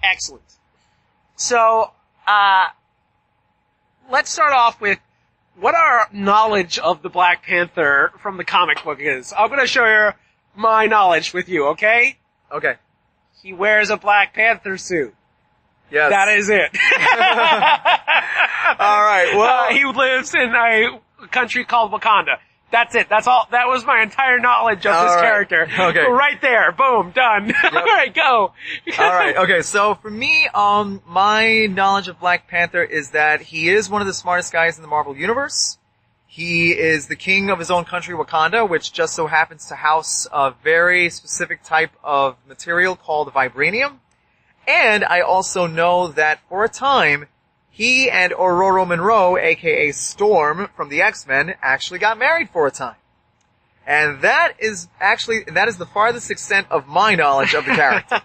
Excellent. So, let's start off with what our knowledge of the Black Panther from the comic book is. I'm going to share my knowledge with you, okay? Okay. He wears a Black Panther suit. Yes. That is it. Alright, well. He lives in a country called Wakanda. That's it. That's all. That was my entire knowledge of this character. Okay. Right there. Boom. Done. Yep. Alright, go. Alright, okay. So for me, my knowledge of Black Panther is that he is one of the smartest guys in the Marvel Universe. He is the king of his own country, Wakanda, which just so happens to house a very specific type of material called vibranium. And I also know that for a time, he and Ororo Monroe, aka Storm from the X-Men, actually got married for a time. And that is the farthest extent of my knowledge of the character.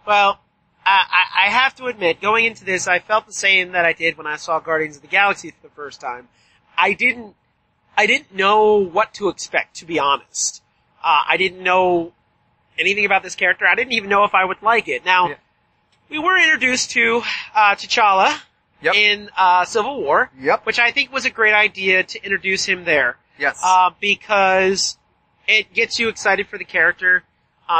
Well, I have to admit, going into this, I felt the same that I did when I saw Guardians of the Galaxy for the first time. I didn't know what to expect, to be honest. I didn't know anything about this character. I didn't even know if I would like it. Now, we were introduced to T'Challa. Yep. In Civil War, which I think was a great idea to introduce him there. Yes. Because it gets you excited for the character.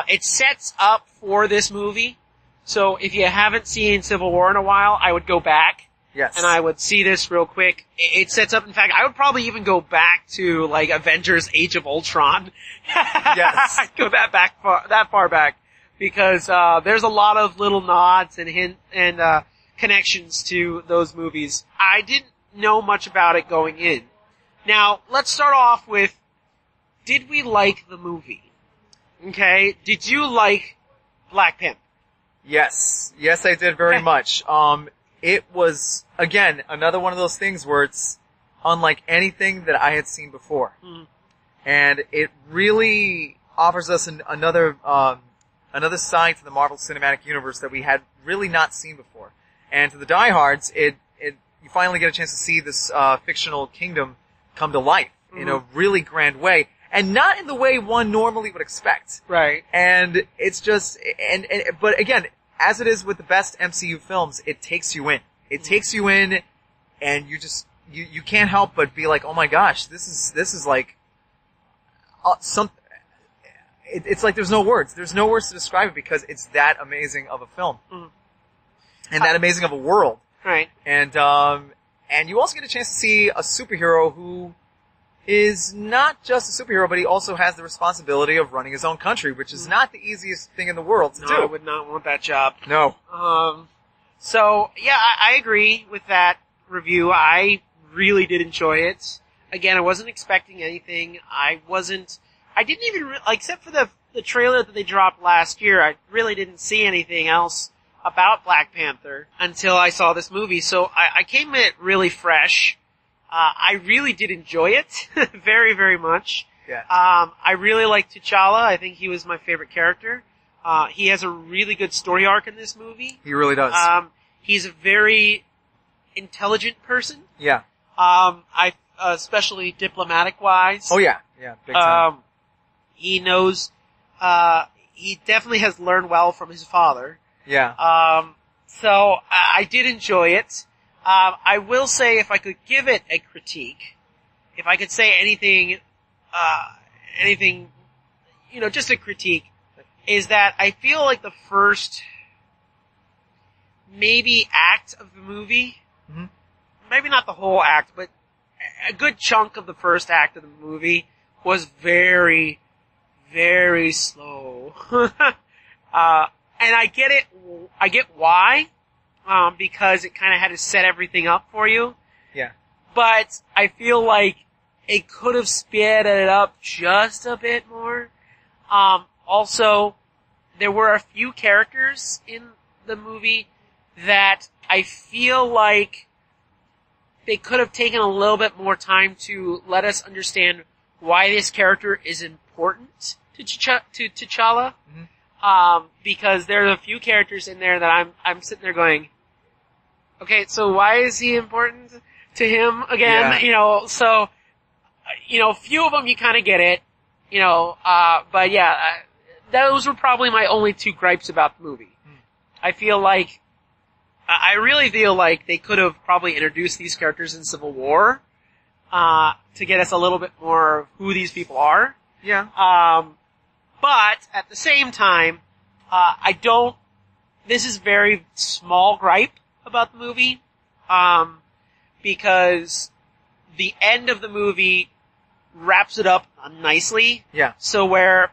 It sets up for this movie. So if you haven't seen Civil War in a while, I would go back Yes. And I would see this real quick. It sets up, in fact, I would probably even go back to, like, Avengers Age of Ultron. Yes. Go that far back. Because, there's a lot of little nods and connections to those movies. I didn't know much about it going in. Now, let's start off with, did we like the movie? Okay? Did you like Black Panther? Yes. Yes, I did very much. It was, again, another one of those things where it's unlike anything that I had seen before. And it really offers us another side to the Marvel Cinematic Universe that we had really not seen before. And to the diehards, you finally get a chance to see this, fictional kingdom come to life in a really grand way. And not in the way one normally would expect. Right. And it's just, but again, as it is with the best MCU films, it takes you in. It takes you in, and you can't help but be like, oh my gosh, this is like, it's like there's no words. There's no words to describe it because it's that amazing of a film. And that amazing of a world. Right. And you also get a chance to see a superhero who is not just a superhero, but he also has the responsibility of running his own country, which is not the easiest thing in the world to do. I would not want that job. No. So, yeah, I agree with that review. I really did enjoy it. Again, I wasn't expecting anything. I didn't even, except for the trailer that they dropped last year, I really didn't see anything else about Black Panther until I saw this movie. So I came at it really fresh. I really did enjoy it very, very much. Yeah. I really liked T'Challa. I think he was my favorite character. He has a really good story arc in this movie. He really does. He's a very intelligent person. Yeah. Especially diplomatic wise. Oh yeah. Yeah, big time. He knows, he definitely has learned well from his father. Yeah. So I did enjoy it. I will say, if I could give it a critique, if I could say anything, just a critique, is that I feel like the first, maybe act of the movie, maybe not the whole act, but a good chunk of the first act of the movie was very, very slow. And I get it, I get why. Because it kind of had to set everything up for you. Yeah. But I feel like it could have sped it up just a bit more. Also, there were a few characters in the movie that I feel like they could have taken a little bit more time to let us understand why this character is important to T'Challa. Because there are a few characters in there that I'm sitting there going, okay, so why is he important to him again? Yeah. So, few of them you kind of get it, but yeah, those were probably my only two gripes about the movie. I really feel like they could have probably introduced these characters in Civil War, to get us a little bit more of who these people are. Yeah. But at the same time, this is very small gripe about the movie, because the end of the movie wraps it up nicely. Yeah. So where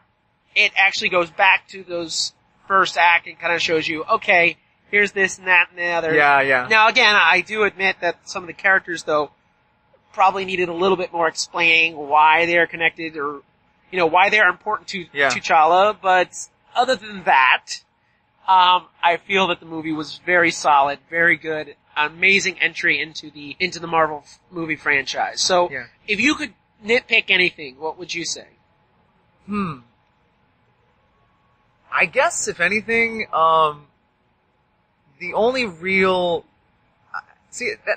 it actually goes back to those first act and kind of shows you, okay, here's this and that and the other. Yeah, yeah. Now again, I do admit that some of the characters though probably needed a little bit more explaining why they're connected or, why they're important to T'Challa, but other than that, I feel that the movie was very solid, very good, amazing entry into the Marvel movie franchise. So, if you could nitpick anything, what would you say? I guess, if anything, the only real,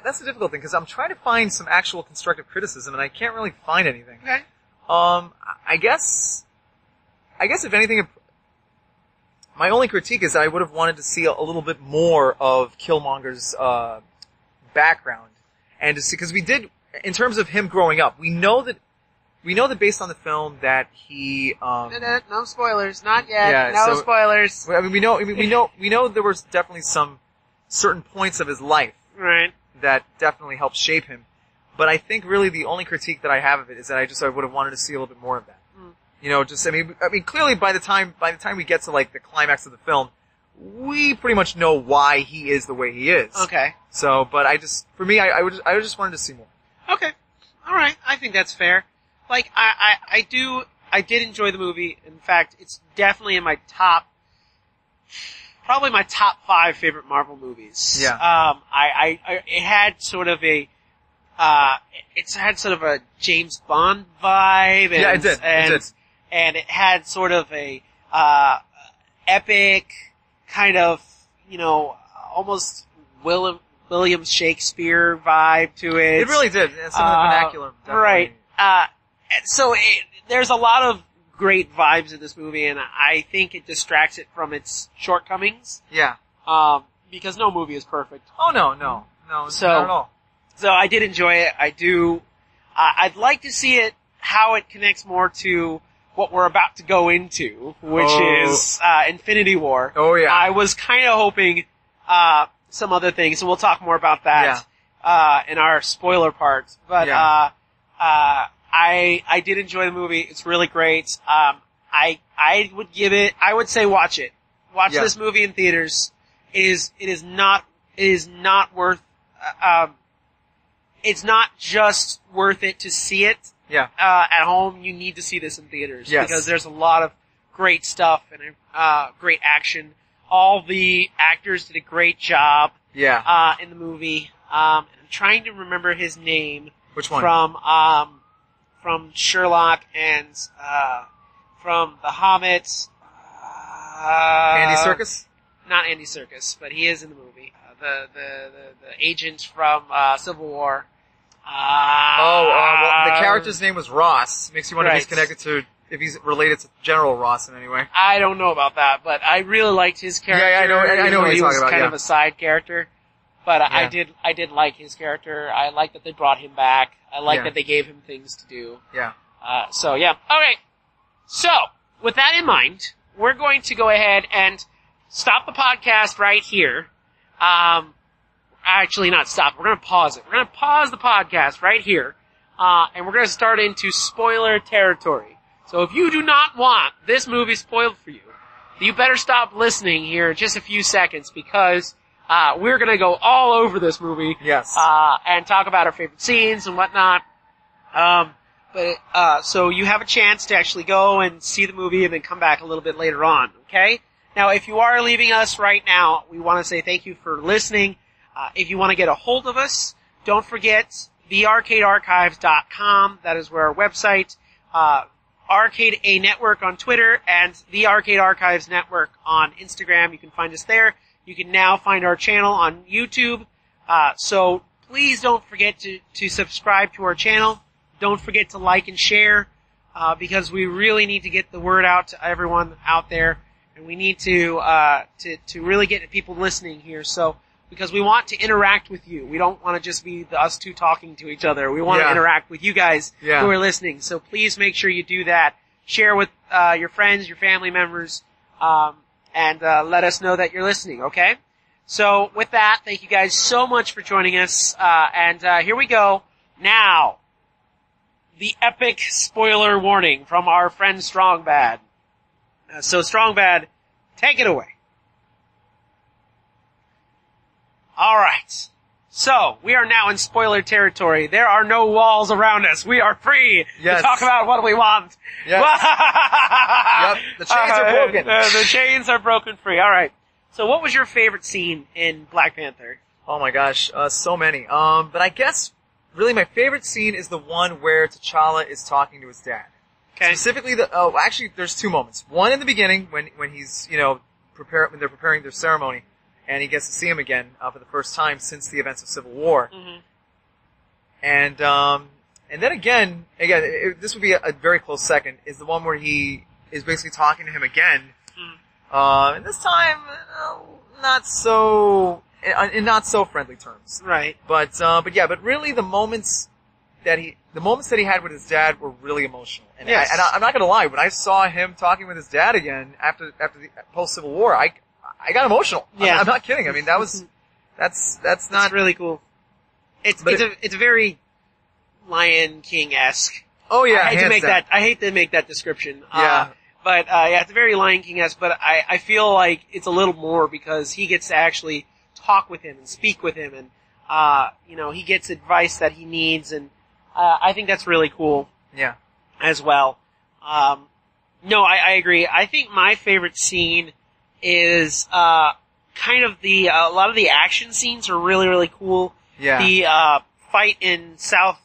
that's the difficult thing, because I'm trying to find some actual constructive criticism, and I can't really find anything. Okay. I guess if anything, my only critique is that I would have wanted to see a little bit more of Killmonger's background, and to see, because we did, in terms of him growing up, we know that based on the film that he no spoilers, not yet. Yeah, no spoilers. I mean, we know there was definitely some certain points of his life right that definitely helped shape him. But I think really the only critique that I have of it is that I would have wanted to see a little bit more of that. You know, just, I mean, clearly by the time we get to like the climax of the film, we pretty much know why he is the way he is. Okay. So, but I just just wanted to see more. Okay. Alright. I think that's fair. Like, I did enjoy the movie. In fact, it's definitely in my probably my top 5 favorite Marvel movies. Yeah. It had sort of a James Bond vibe. And, yeah, it did. And it had sort of a, epic kind of, you know, almost William Shakespeare vibe to it. It really did. Some of the vernacular. Definitely. Right. So there's a lot of great vibes in this movie, and I think it distracts it from its shortcomings. Yeah. Because no movie is perfect. Oh, no, So, not at all. So I did enjoy it. I do. I'd like to see it, how it connects more to what we're about to go into, which is Infinity War. Oh, yeah. I was kind of hoping some other things, and we'll talk more about that in our spoiler part. But I did enjoy the movie. It's really great. I would say watch it. Watch this movie in theaters. It is not worth it's not just worth it to see it. Yeah. At home, you need to see this in theaters. Yes. Because there's a lot of great stuff and great action. All the actors did a great job. Yeah. In the movie. I'm trying to remember his name. Which one? From Sherlock and from The Hobbit. Andy Serkis? Not Andy Serkis, but he is in the movie. The agent from Civil War. Well, the character's name was Ross. Makes you wonder Right. if he's connected to, if he's related to General Ross in any way. I don't know about that, but I really liked his character. Yeah, I know what even you're though he was talking about, kind yeah. of a side character. But I did like his character. I like that they brought him back. I like that they gave him things to do. Yeah. So yeah. Okay. So, with that in mind, we're going to go ahead and stop the podcast right here. Actually not stop. We're going to pause it. We're going to pause the podcast right here. And we're going to start into spoiler territory. So if you do not want this movie spoiled for you, you better stop listening here in just a few seconds because we're going to go all over this movie. Yes. And talk about our favorite scenes and whatnot. So you have a chance to actually go and see the movie and then come back a little bit later on, okay? Now, if you are leaving us right now, we want to say thank you for listening. If you want to get a hold of us, don't forget thearcadearchives.com. That is where our website, Arcade A Network on Twitter, and the Arcade Archives Network on Instagram. You can find us there. You can now find our channel on YouTube. So please don't forget to subscribe to our channel. Don't forget to like and share, because we really need to get the word out to everyone out there, and we need to really get people listening here. So, because we want to interact with you. We don't want to just be us two talking to each other. We want to interact with you guys who are listening. So please make sure you do that. Share with your friends, your family members, and let us know that you're listening, okay? So with that, thank you guys so much for joining us. And here we go. Now, the epic spoiler warning from our friend Strongbad. So Strongbad, take it away. Alright. So, we are now in spoiler territory. There are no walls around us. We are free to talk about what we want. Yes. Yep. The chains are broken. The chains are broken free. Alright. So what was your favorite scene in Black Panther? Oh my gosh, so many. But I guess really my favorite scene is the one where T'Challa is talking to his dad. Okay. Specifically actually there's two moments. One in the beginning when he's, when they're preparing their ceremony and he gets to see him again for the first time since the events of Civil War. Mm-hmm. And then again, this would be a very close second, is the one where he is basically talking to him again. Mm. And this time, not so, in not so friendly terms. Right. But really the moments that he had with his dad were really emotional. And, yes. I'm not gonna lie, when I saw him talking with his dad again after the post-Civil War, I got emotional. Yeah. I'm not kidding. I mean, that's really cool. It's a very Lion King-esque. Oh yeah, I hate to make that description. Yeah. But it's very Lion King-esque, but I feel like it's a little more because he gets to actually talk with him and speak with him, and he gets advice that he needs, and I think that's really cool. Yeah. As well. No, I agree. I think my favorite scene is kind of a lot of the action scenes are really, really cool. Yeah. The fight in South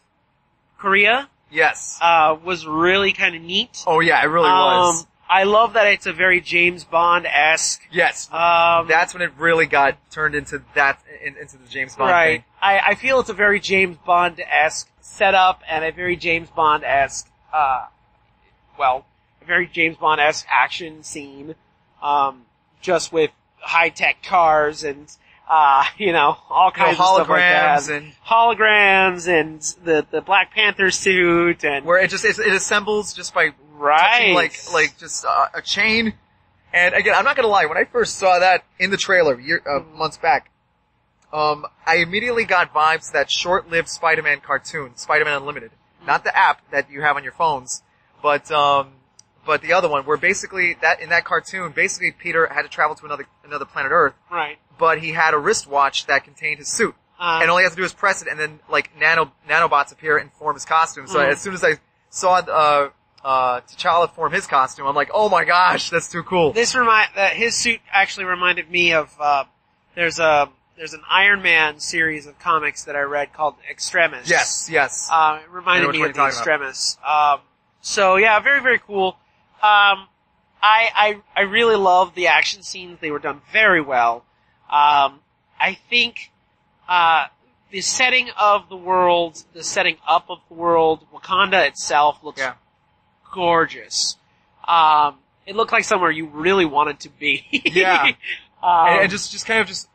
Korea. Yes. Was really kind of neat. Oh yeah, it really was. I love that it's a very James Bond-esque. Yes. That's when it really got turned into into the James Bond right. thing. I feel it's a very James Bond-esque setup and a very James Bond-esque, a very James Bond-esque action scene, just with high-tech cars and all kinds of stuff like that. Holograms and the Black Panther suit and where it assembles just by touching like just a chain. And again, I'm not gonna lie, when I first saw that in the trailer months back, I immediately got vibes to that short-lived Spider-Man cartoon, Spider-Man Unlimited. Not the app that you have on your phones, but the other one, where basically in that cartoon, basically Peter had to travel to another planet Earth. Right. But he had a wristwatch that contained his suit. And all he has to do is press it, and then, like, nanobots appear and form his costume. So as soon as I saw, T'Challa form his costume, I'm like, oh my gosh, that's too cool. His suit actually reminded me of, there's an Iron Man series of comics that I read called Extremis. Yes. It reminded me of the Extremis. So yeah, very, very cool. I really love the action scenes. They were done very well. I think, the setting of the world, the setting up of the world, Wakanda itself looks gorgeous. It looked like somewhere you really wanted to be. Yeah. And just kind of just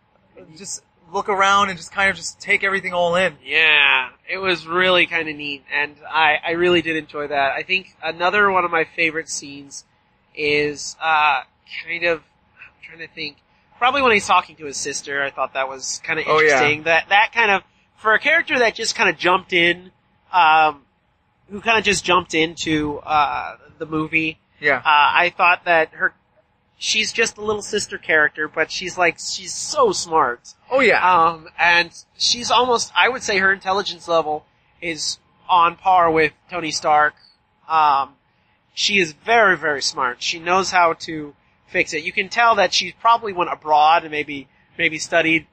look around and just kind of just take everything all in. Yeah. It was really kind of neat, and I really did enjoy that. I think another one of my favorite scenes is, I'm trying to think, probably when he's talking to his sister. I thought that was kind of interesting. Oh, yeah. That kind of, for a character that just kind of jumped in, who kind of just jumped into, the movie. Yeah. I thought that she's just a little sister character, but she's so smart. Oh yeah. And she's almost, I would say her intelligence level is on par with Tony Stark. She is very, very smart. She knows how to fix it. You can tell that she probably went abroad and maybe studied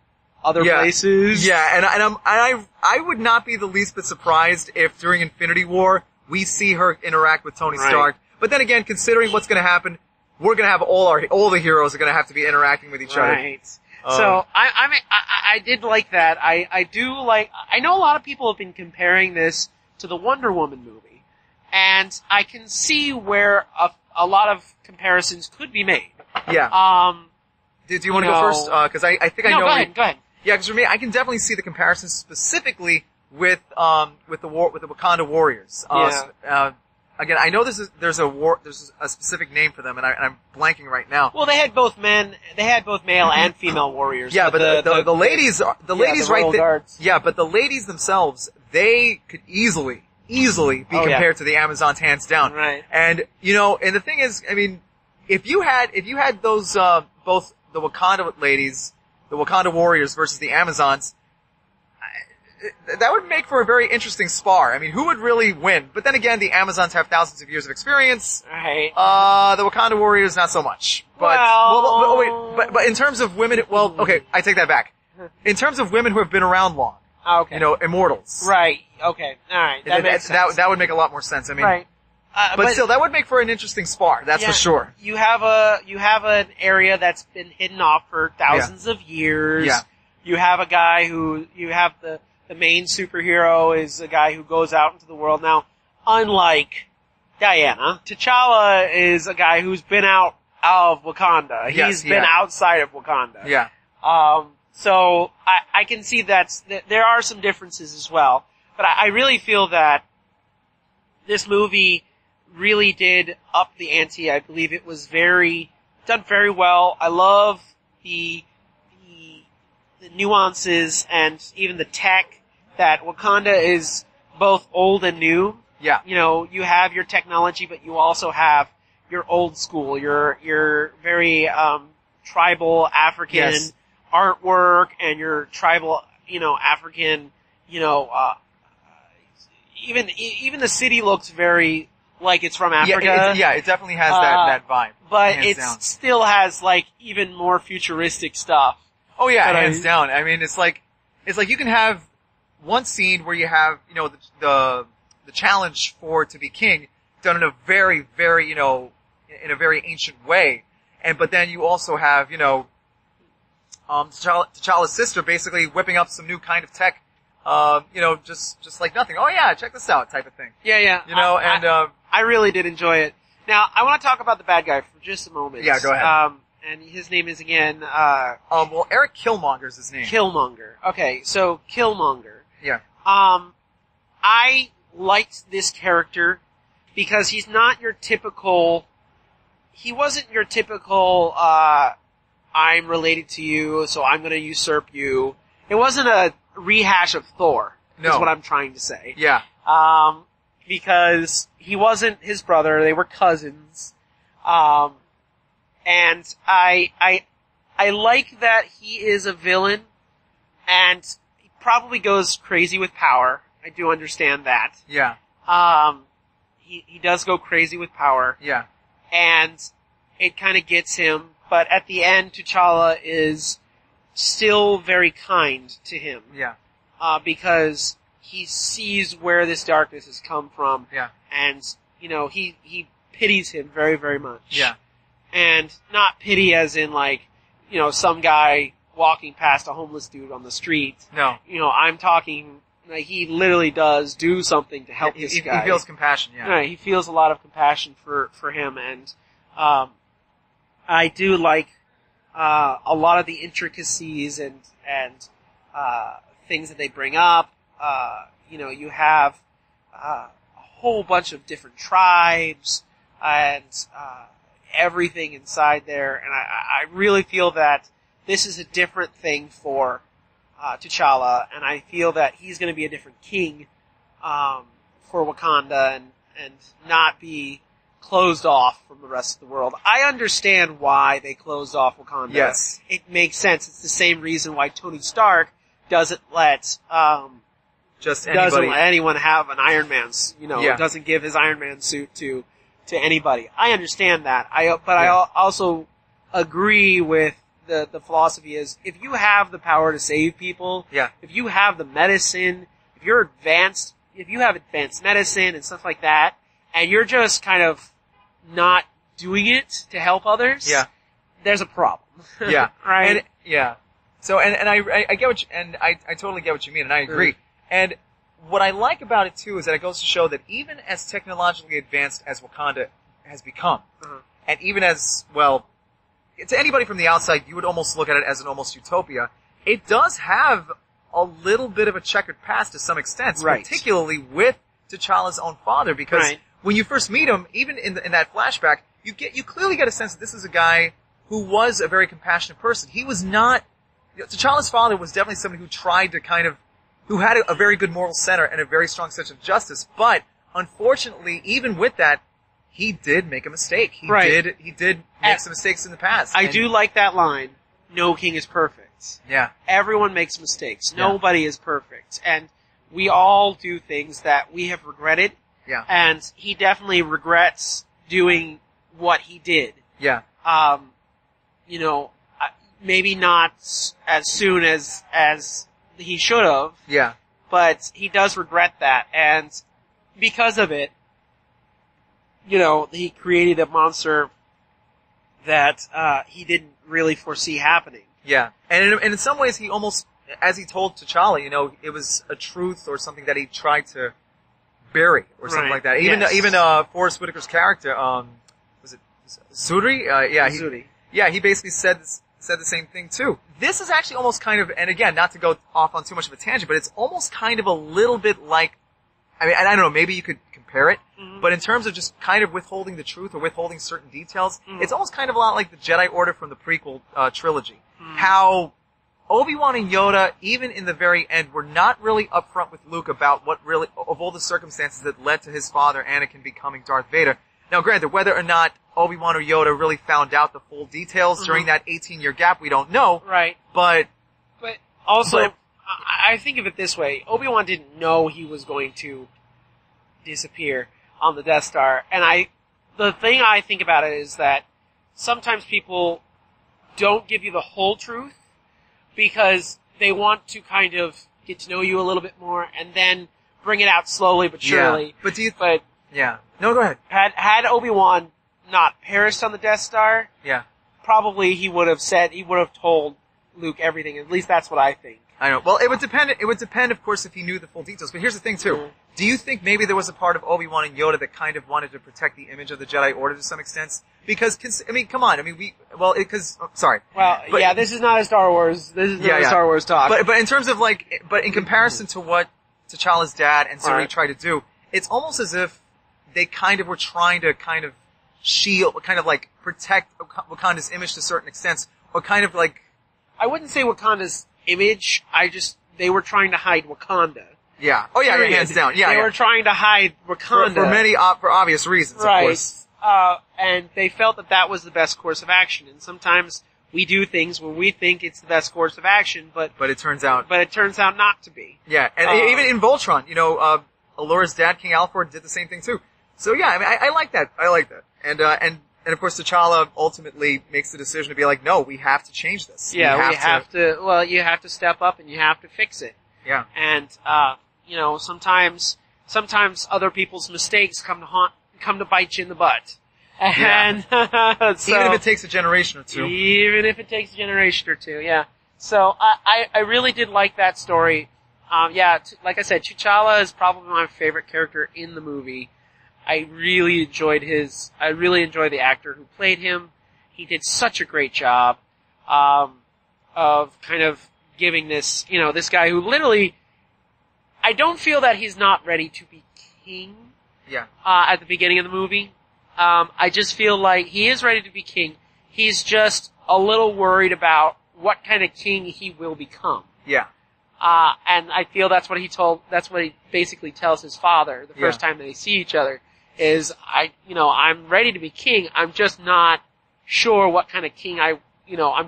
other places. Yeah, and I would not be the least bit surprised if during Infinity War we see her interact with Tony Stark. But then again, considering what's going to happen, we're going to have all the heroes are going to have to be interacting with each other. Right. So I did like that. I know a lot of people have been comparing this to the Wonder Woman movie, and I can see where a lot of comparisons could be made. Yeah. Do you want to go first? Cause I think I know. Go ahead. Yeah, cause for me, I can definitely see the comparisons specifically with the Wakanda Warriors. Again, I know there's a specific name for them, and I'm blanking right now. Well, they had both male and female warriors. Yeah, but the ladies right there. Yeah, but the ladies themselves, they could easily be compared to the Amazons hands down. Right. And, and the thing is, I mean, if you had those, both the Wakanda ladies, the Wakanda warriors versus the Amazons, that would make for a very interesting spar. I mean, who would really win? But then again, the Amazons have thousands of years of experience. Right. The Wakanda warriors, not so much. But, but in terms of women, okay, I take that back. In terms of women who have been around long. Okay. Immortals. Right. Okay. Alright. That makes sense. That would make a lot more sense. I mean. Right. But still, that would make for an interesting spar. That's for sure. You have an area that's been hidden off for thousands of years. Yeah. You have a guy the main superhero is a guy who goes out into the world. Now, unlike Diana, T'Challa is a guy who's been out of Wakanda. He's been outside of Wakanda. Yeah. So I can see that there are some differences as well. But I really feel that this movie really did up the ante. I believe it was done very well. I love the nuances and even the tech that Wakanda is both old and new. Yeah. You know, you have your technology, but you also have your old school, your very tribal African Yes. artwork, and your tribal, you know, African, you know, even the city looks very like it's from Africa. It definitely has that vibe. But hands it down. still has like even more futuristic stuff. Oh yeah, But hands down. I mean, it's like you can have one scene where you have, you know, the challenge for to be king done in a very, very, you know, in a very ancient way. But then you also have, you know, T'Challa's sister basically whipping up some new kind of tech, you know, just like nothing. Oh yeah, check this out type of thing. Yeah. You know, I really did enjoy it. Now, I want to talk about the bad guy for just a moment. Yeah, go ahead. And his name is again, well, Eric Killmonger's his name. Killmonger. Okay, so Killmonger. Yeah. I liked this character because he's not your typical, he wasn't your typical, I'm related to you, so I'm gonna usurp you. It wasn't a rehash of Thor, No. is what I'm trying to say. Yeah. Because he wasn't his brother, they were cousins. And I like that he is a villain, and he probably goes crazy with power. I do understand that. Yeah. He does go crazy with power, Yeah. and it kind of gets him, but at the end, T'Challa is still very kind to him. Yeah. Because he sees where this darkness has come from. Yeah. And, you know, he pities him very, very much. Yeah. And not pity as in like, you know, some guy walking past a homeless dude on the street. No. You know, I'm talking, like, he literally does do something to help this guy. He feels compassion, yeah. Right, he feels a lot of compassion for him, and, I do like, a lot of the intricacies and, things that they bring up. You know, you have, a whole bunch of different tribes, and, everything inside there, and I really feel that this is a different thing for T'Challa, and I feel that he's going to be a different king for Wakanda and not be closed off from the rest of the world. I understand why they closed off Wakanda. Yes. It makes sense. It's the same reason why Tony Stark doesn't let anyone have an Iron Man, you know, Yeah. doesn't give his Iron Man suit to anybody. I understand that. I also agree with the philosophy is if you have the power to save people, Yeah. if you have the medicine, if you have advanced medicine and stuff like that, and you're just kind of not doing it to help others, Yeah. there's a problem. Yeah. Right? And, yeah. So, and I get what you, and I totally get what you mean, and I agree. And what I like about it too is that it goes to show that even as technologically advanced as Wakanda has become, and even as, well, to anybody from the outside, you would almost look at it as an almost utopia, it does have a little bit of a checkered past to some extent, Right. particularly with T'Challa's own father, because Right. when you first meet him, even in that flashback, you clearly get a sense that this is a guy who was a very compassionate person. He was not, T'Challa's father was definitely somebody who tried to who had a very good moral center and a very strong sense of justice, but unfortunately, even with that, he did make a mistake. He did make some mistakes in the past. I do like that line, no king is perfect. Yeah. Everyone makes mistakes. Yeah. Nobody is perfect. And we all do things that we have regretted. Yeah. And he definitely regrets doing what he did. Yeah. You know, maybe not as soon as he should have, Yeah. but he does regret that. And because of it, you know, he created a monster that he didn't really foresee happening. Yeah. And in some ways, he almost, as he told T'Challa, you know, it was a truth or something that he tried to bury or something Right. like that. Even Forrest Whitaker's character, was it Suri? Suri. He basically said the same thing too. This is actually almost kind of, and again, not to go off on too much of a tangent, but it's almost kind of a little bit like, I mean, and I don't know, maybe you could compare it, but in terms of just kind of withholding the truth or withholding certain details, it's almost kind of a lot like the Jedi Order from the prequel trilogy. How Obi-Wan and Yoda, even in the very end, were not really upfront with Luke about what really, of all the circumstances that led to his father, Anakin, becoming Darth Vader. Now, granted, whether or not Obi-Wan or Yoda really found out the full details during that 18-year gap, we don't know. Right. But also, I think of it this way. Obi-Wan didn't know he was going to disappear on the Death Star. And the thing I think about it is that sometimes people don't give you the whole truth because they want to kind of get to know you a little bit more and then bring it out slowly but surely. Yeah. Yeah. No, go ahead. Had Obi-Wan not perished on the Death Star, yeah, probably he would have told Luke everything. At least that's what I think. I know. Well, it would depend, of course, if he knew the full details. But here's the thing, too. Mm. Do you think maybe there was a part of Obi-Wan and Yoda that kind of wanted to protect the image of the Jedi Order to some extent? Because, I mean, come on. I mean, sorry. Well, but, yeah, this is not a Star Wars. This is not a Star Wars talk. But in terms of but in comparison to what T'Challa's dad and Zuri tried to do, it's almost as if they kind of were trying to kind of shield, kind of like protect Wakanda's image to a certain extent, or kind of like... I wouldn't say Wakanda's image, they were trying to hide Wakanda. Yeah. Oh yeah, hands down. Yeah, they were trying to hide Wakanda. For obvious reasons, right. of course. And they felt that was the best course of action. And sometimes we do things when we think it's the best course of action, but it turns out not to be. Yeah, and even in Voltron, Allora's dad, King Alfred, did the same thing too. So yeah, I mean, I like that. And of course, T'Challa ultimately makes the decision to be like, no, we have to change this. Yeah, we have to. Well, you have to step up and you have to fix it. Yeah. And sometimes other people's mistakes come to bite you in the butt. And so, even if it takes a generation or two. Even if it takes a generation or two, yeah. So I really did like that story. Like I said, T'Challa is probably my favorite character in the movie. I really enjoyed the actor who played him. He did such a great job, of kind of giving this guy who literally, I don't feel that he's not ready to be king. Yeah. At the beginning of the movie. I just feel like he is ready to be king. He's just a little worried about what kind of king he will become. Yeah. And I feel that's what he basically tells his father the first time they see each other. Is I'm ready to be king. I'm just not sure what kind of king I'm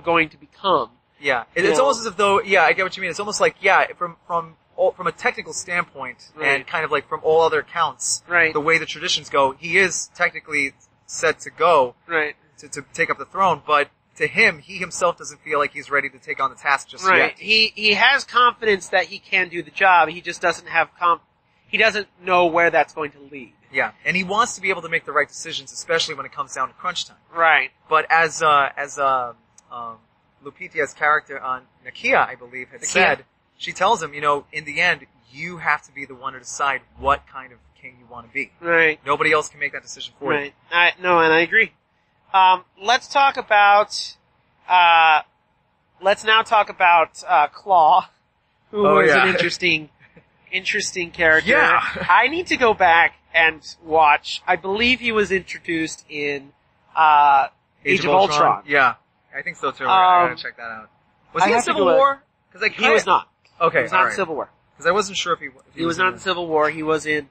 going to become. Yeah, it's almost as if though. Yeah, I get what you mean. It's almost like from a technical standpoint, right. and kind of like from all other accounts, right. The way the traditions go, he is technically set to go, right, to take up the throne. But to him, he himself doesn't feel like he's ready to take on the task just right. yet. He has confidence that he can do the job. He just doesn't have he doesn't know where that's going to lead. Yeah, and he wants to be able to make the right decisions, especially when it comes down to crunch time. Right. But as Lupita's character on Nakia, I believe, had said, she tells him, in the end, you have to be the one to decide what kind of king you want to be. Right. Nobody else can make that decision for you. Right. And I agree. Let's talk about. Let's now talk about Claw, who was an interesting character. Yeah. I need to go back and watch. I believe he was introduced in Age of Ultron. Yeah, I think so too. I gotta check that out. Was he in Civil War? He was not. Okay, he was not in Civil War. Because I wasn't sure if he was not in Civil War. He was in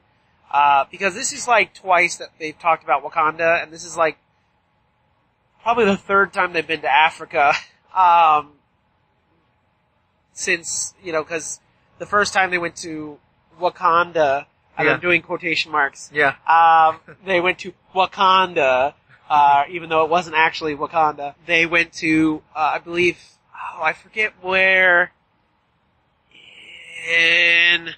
because this is like twice that they've talked about Wakanda, and this is like probably the third time they've been to Africa. Since because the first time they went to Wakanda, and I'm doing quotation marks. Yeah. They went to Wakanda, even though it wasn't actually Wakanda. They went to, I believe, I forget where, in, it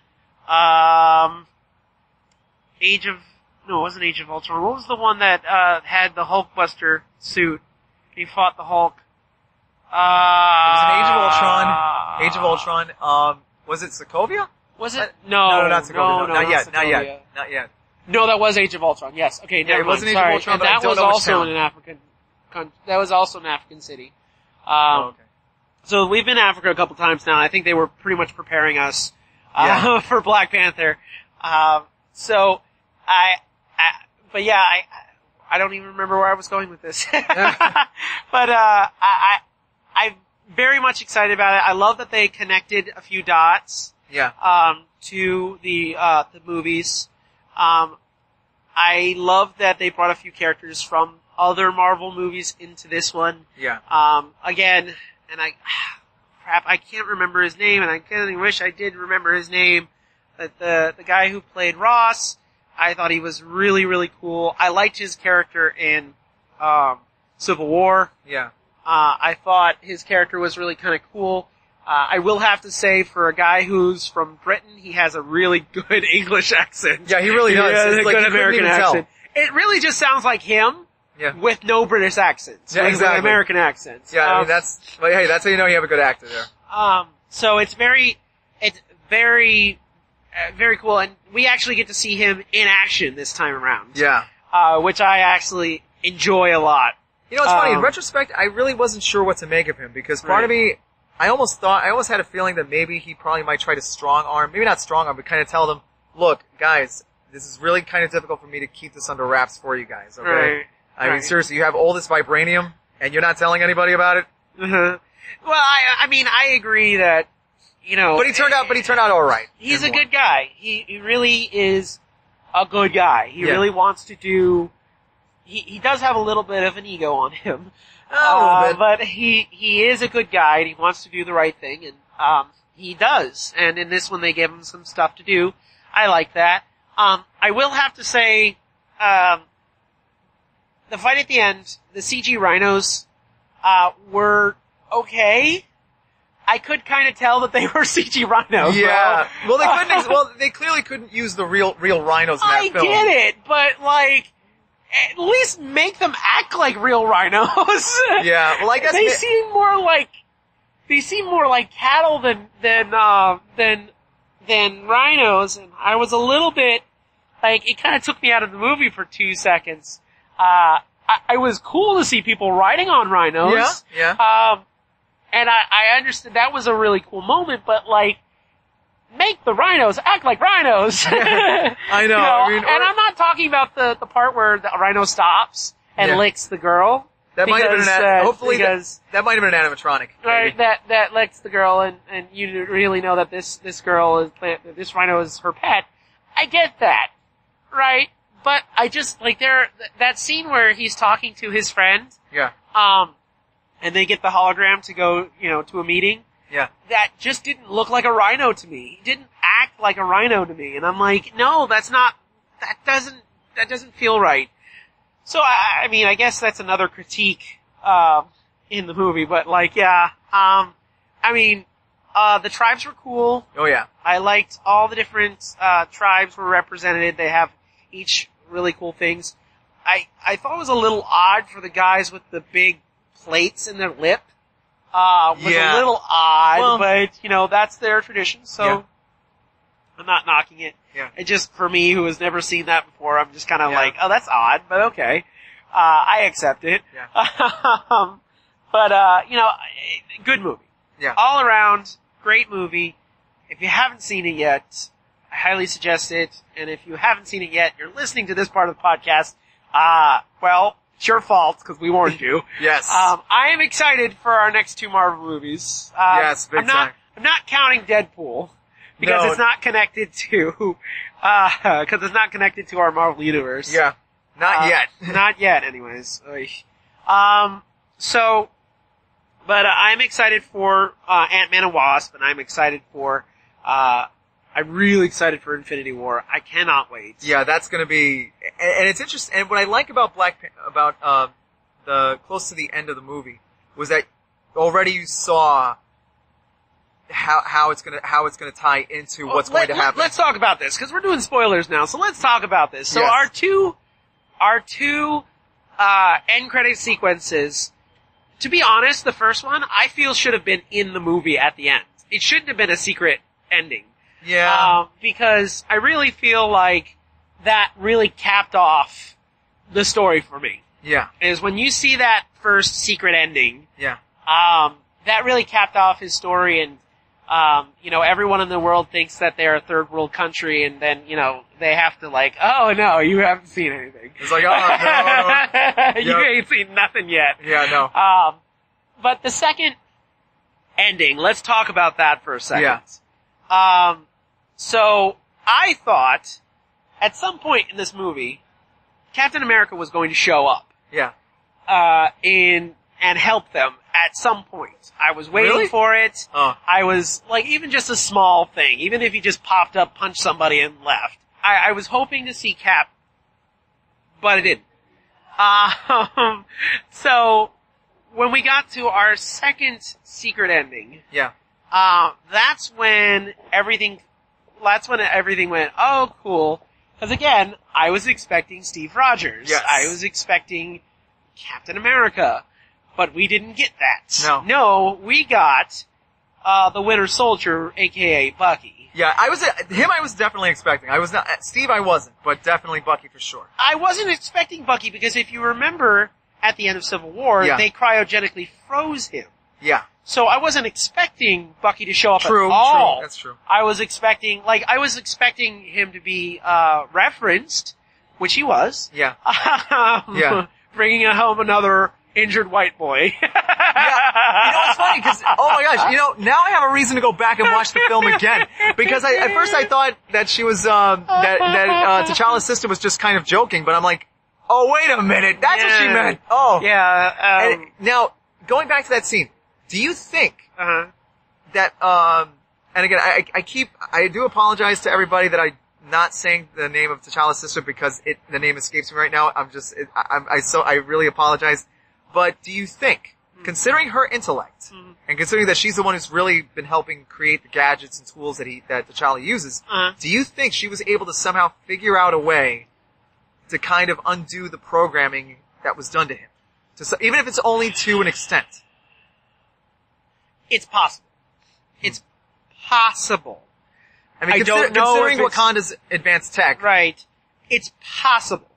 wasn't Age of Ultron. What was the one that, had the Hulkbuster suit? He fought the Hulk. It was an Age of Ultron. Was it Sokovia? Was it? No, not Sokovia. No, not yet. Sokovia. Not yet. No, that was Age of Ultron. Yes. Okay, never it wasn't mind. Age of Ultron, and but I that don't was know which also town. in an African. That was also an African city. Okay. So we've been to Africa a couple times now. I think they were pretty much preparing us for Black Panther. I don't even remember where I was going with this. But I've very much excited about it. I love that they connected a few dots. Yeah. To the movies. I love that they brought a few characters from other Marvel movies into this one. Yeah. Again, and I can't remember his name, and I kind of wish I did remember his name. But the guy who played Ross, I thought he was really, really cool. I liked his character in, Civil War. Yeah. I thought his character was really kind of cool. I will have to say, for a guy who's from Britain, he has a really good English accent. Yeah, he really does. He has It's a like good you couldn't American even tell. accent. It really just sounds like him. Yeah. With no British accents. Yeah, exactly. With American accents. Yeah, I mean, that's how you know you have a good actor there. So it's very cool, and we actually get to see him in action this time around. Yeah. Which I actually enjoy a lot. You know, it's funny, in retrospect, I really wasn't sure what to make of him, because part of me, I almost had a feeling that maybe he probably might try to strong arm, maybe not strong arm, but kind of tell them, look, guys, this is really kind of difficult for me to keep this under wraps for you guys, okay? Right. I mean, seriously, you have all this vibranium, and you're not telling anybody about it? Well, I mean, I agree that, you know... But he turned out alright. He's a good guy. He really is a good guy. He really wants to do... He does have a little bit of an ego on him. A little bit. But he is a good guy, and he wants to do the right thing, and he does. And in this one, they give him some stuff to do. I like that. I will have to say, the fight at the end, the CG rhinos, were okay. I could kind of tell that they were CG rhinos. Yeah. Bro. Well, they clearly couldn't use the real rhinos in that film. I get it, but like, at least make them act like real rhinos. Yeah. Well, I guess they seem more like cattle than rhinos, and I was a little bit like, it kind of took me out of the movie for 2 seconds. I was cool to see people riding on rhinos. Yeah. And I understood that was a really cool moment, but like, make the rhinos act like rhinos. I know. You know, I mean, and I'm not talking about the part where the rhino stops and licks the girl. That might have been that might have been an animatronic. Right, that licks the girl, and you really know that this rhino is her pet. I get that, right? But I just like that scene where he's talking to his friend. Yeah. And they get the hologram to go, to a meeting. Yeah. That just didn't look like a rhino to me. He didn't act like a rhino to me, and I'm like, no, that doesn't feel right. So I mean, I guess that's another critique in the movie, but like, yeah. I mean, the tribes were cool. Oh yeah. I liked all the different tribes were represented. They have each really cool things. I thought it was a little odd for the guys with the big plates in their lip. Was a little odd, but that's their tradition, so I'm not knocking it. Yeah. It just, for me, who has never seen that before, I'm just kind of like, oh, that's odd, but okay. I accept it. Yeah. Good movie. Yeah. All around, great movie. If you haven't seen it yet, I highly suggest it. And if you haven't seen it yet, you're listening to this part of the podcast, well, it's your fault, because we warned you. Yes. I am excited for our next 2 Marvel movies. Yes, big time. I'm not counting Deadpool, because it's not connected to, our Marvel universe. Yeah. Not yet. Not yet, anyways. I'm excited for, Ant-Man and Wasp, and I'm really excited for Infinity War. I cannot wait. Yeah, that's gonna be, and it's interesting, and what I like about the close to the end of the movie was that already you saw how it's gonna tie into what's going to happen. Let's talk about this, because we're doing spoilers now, so let's talk about this. So yes. our two end credit sequences, to be honest, the first one, I feel should have been in the movie at the end. It shouldn't have been a secret ending. Yeah. Because I really feel like that really capped off the story for me. Yeah. Is when you see that first secret ending. Yeah. That really capped off his story, and, everyone in the world thinks that they're a third world country, and then, they have to like, oh no, you haven't seen anything. It's like, oh no. You ain't seen nothing yet. Yeah, no. But the second ending. Let's talk about that for a second. Yeah. So I thought at some point in this movie, Captain America was going to show up. Yeah. And help them at some point. I was waiting Really? for it. Oh. I was, like, even just a small thing, even if he just popped up, punched somebody, and left. I was hoping to see Cap, but it didn't. So, when we got to our second secret ending, Yeah. that's when everything went, oh, cool. Because again, I was expecting Steve Rogers. Yes. I was expecting Captain America. But we didn't get that. No. No, we got, the Winter Soldier, aka Bucky. Yeah, I was definitely expecting. I was not, Steve I wasn't, but definitely Bucky for sure. I wasn't expecting Bucky because if you remember, at the end of Civil War, Yeah. they cryogenically froze him. Yeah. So I wasn't expecting Bucky to show up True, at all. true, that's true. I was expecting him to be, referenced, which he was. Yeah. Yeah. Bringing home another injured white boy. Yeah. You know, it's funny because, oh my gosh, now I have a reason to go back and watch the film again. Because at first I thought that she was, that T'Challa's sister was just kind of joking, but I'm like, oh wait a minute, that's what she meant. Oh. Yeah, And now, going back to that scene, do you think that, and again, I do apologize to everybody that I'm not saying the name of T'Challa's sister because the name escapes me right now. I really apologize. But do you think, considering her intellect, and considering that she's the one who's really been helping create the gadgets and tools that T'Challa uses, do you think she was able to somehow figure out a way to kind of undo the programming that was done to him? Even if it's only to an extent. it's possible. It's possible. I mean, I don't know considering if it's- Wakanda's advanced tech. Right. It's possible.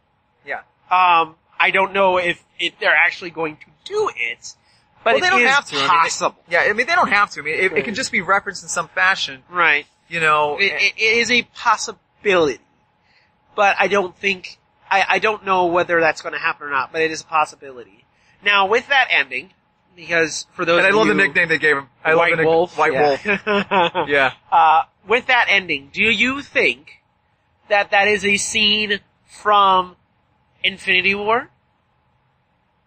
Yeah. I don't know if they're actually going to do it, but Well, they don't it is have to. possible. I mean, they don't have to. I mean, it can just be referenced in some fashion. Right. It is a possibility, but I don't think, I don't know whether that's going to happen or not, but it is a possibility. Now, with that ending, because for those And I of love you, the nickname they gave him. I White love the Wolf. White Wolf. Wolf. Yeah. With that ending, do you think that is a scene from Infinity War?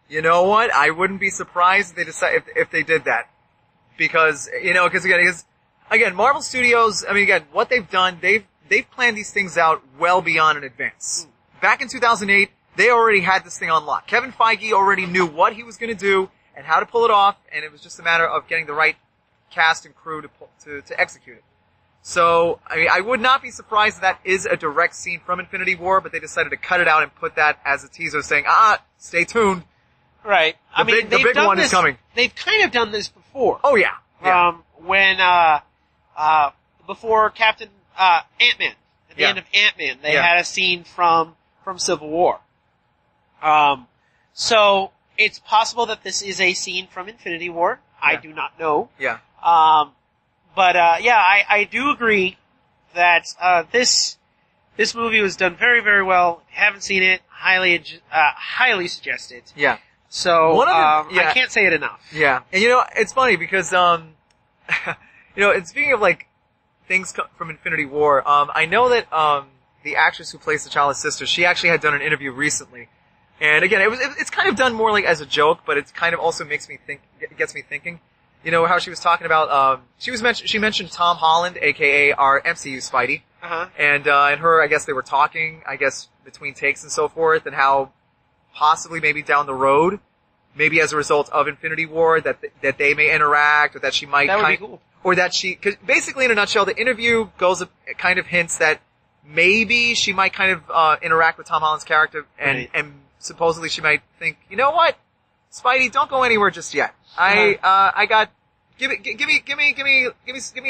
You know what? I wouldn't be surprised if they if they did that. Because, again, Marvel Studios, I mean, again, what they've done, they've planned these things out well beyond in advance. Back in 2008, they already had this thing on lock. Kevin Feige already knew what he was gonna do and how to pull it off, and it was just a matter of getting the right cast and crew to execute it. So, I mean, I would not be surprised if that is a direct scene from Infinity War, but they decided to cut it out and put that as a teaser saying, stay tuned. Right. The big one is coming. They've kind of done this before. Oh yeah. When, before Captain, Ant-Man, at the end of Ant-Man, they had a scene from Civil War. So, it's possible that this is a scene from Infinity War. I do not know. Yeah. I do agree that, this movie was done very, very well. If you haven't seen it, highly suggest it. Yeah. So, I can't say it enough. Yeah. And it's funny because, and speaking of like, things from Infinity War, I know that, the actress who plays T'Challa's sister, she actually had done an interview recently. And again, it's kind of done more like as a joke, but it kind of also gets me thinking. You know, how she was talking about, she mentioned Tom Holland, aka our MCU Spidey. And her, I guess they were talking, between takes and so forth, and how possibly maybe down the road, maybe as a result of Infinity War, that they may interact, or that she might that would be cool. Or that cause basically in a nutshell, the interview it kind of hints that maybe she might kind of, interact with Tom Holland's character, and supposedly she might think, you know what? Spidey, don't go anywhere just yet. Give me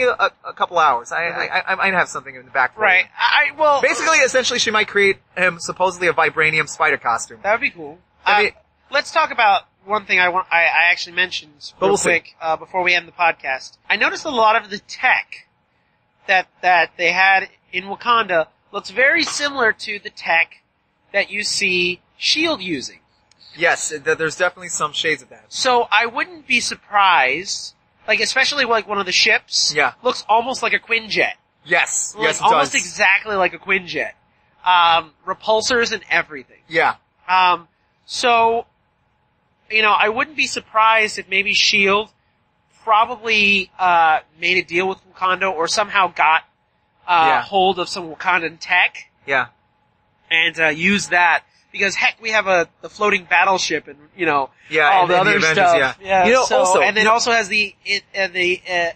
a couple hours. I might have something in the back for you. Right. Basically, essentially, she might create him supposedly a vibranium spider costume. That would be cool. I mean, let's talk about one thing I actually mentioned real quick, before we end the podcast. I noticed a lot of the tech that they had in Wakanda looks very similar to the tech that you see S.H.I.E.L.D. using. Yes, there's definitely some shades of that. So I wouldn't be surprised, Like, especially like one of the ships. Yeah. Looks almost like a Quinjet. Yes. Like, Yes, it almost does. exactly like a Quinjet. Repulsors and everything. Yeah. So, I wouldn't be surprised if maybe S.H.I.E.L.D. probably, made a deal with Wakanda or somehow got, hold of some Wakandan tech. Yeah. And, used that. Because heck, we have the floating battleship and, all and the other Avengers, stuff. Yeah. So, and it also has the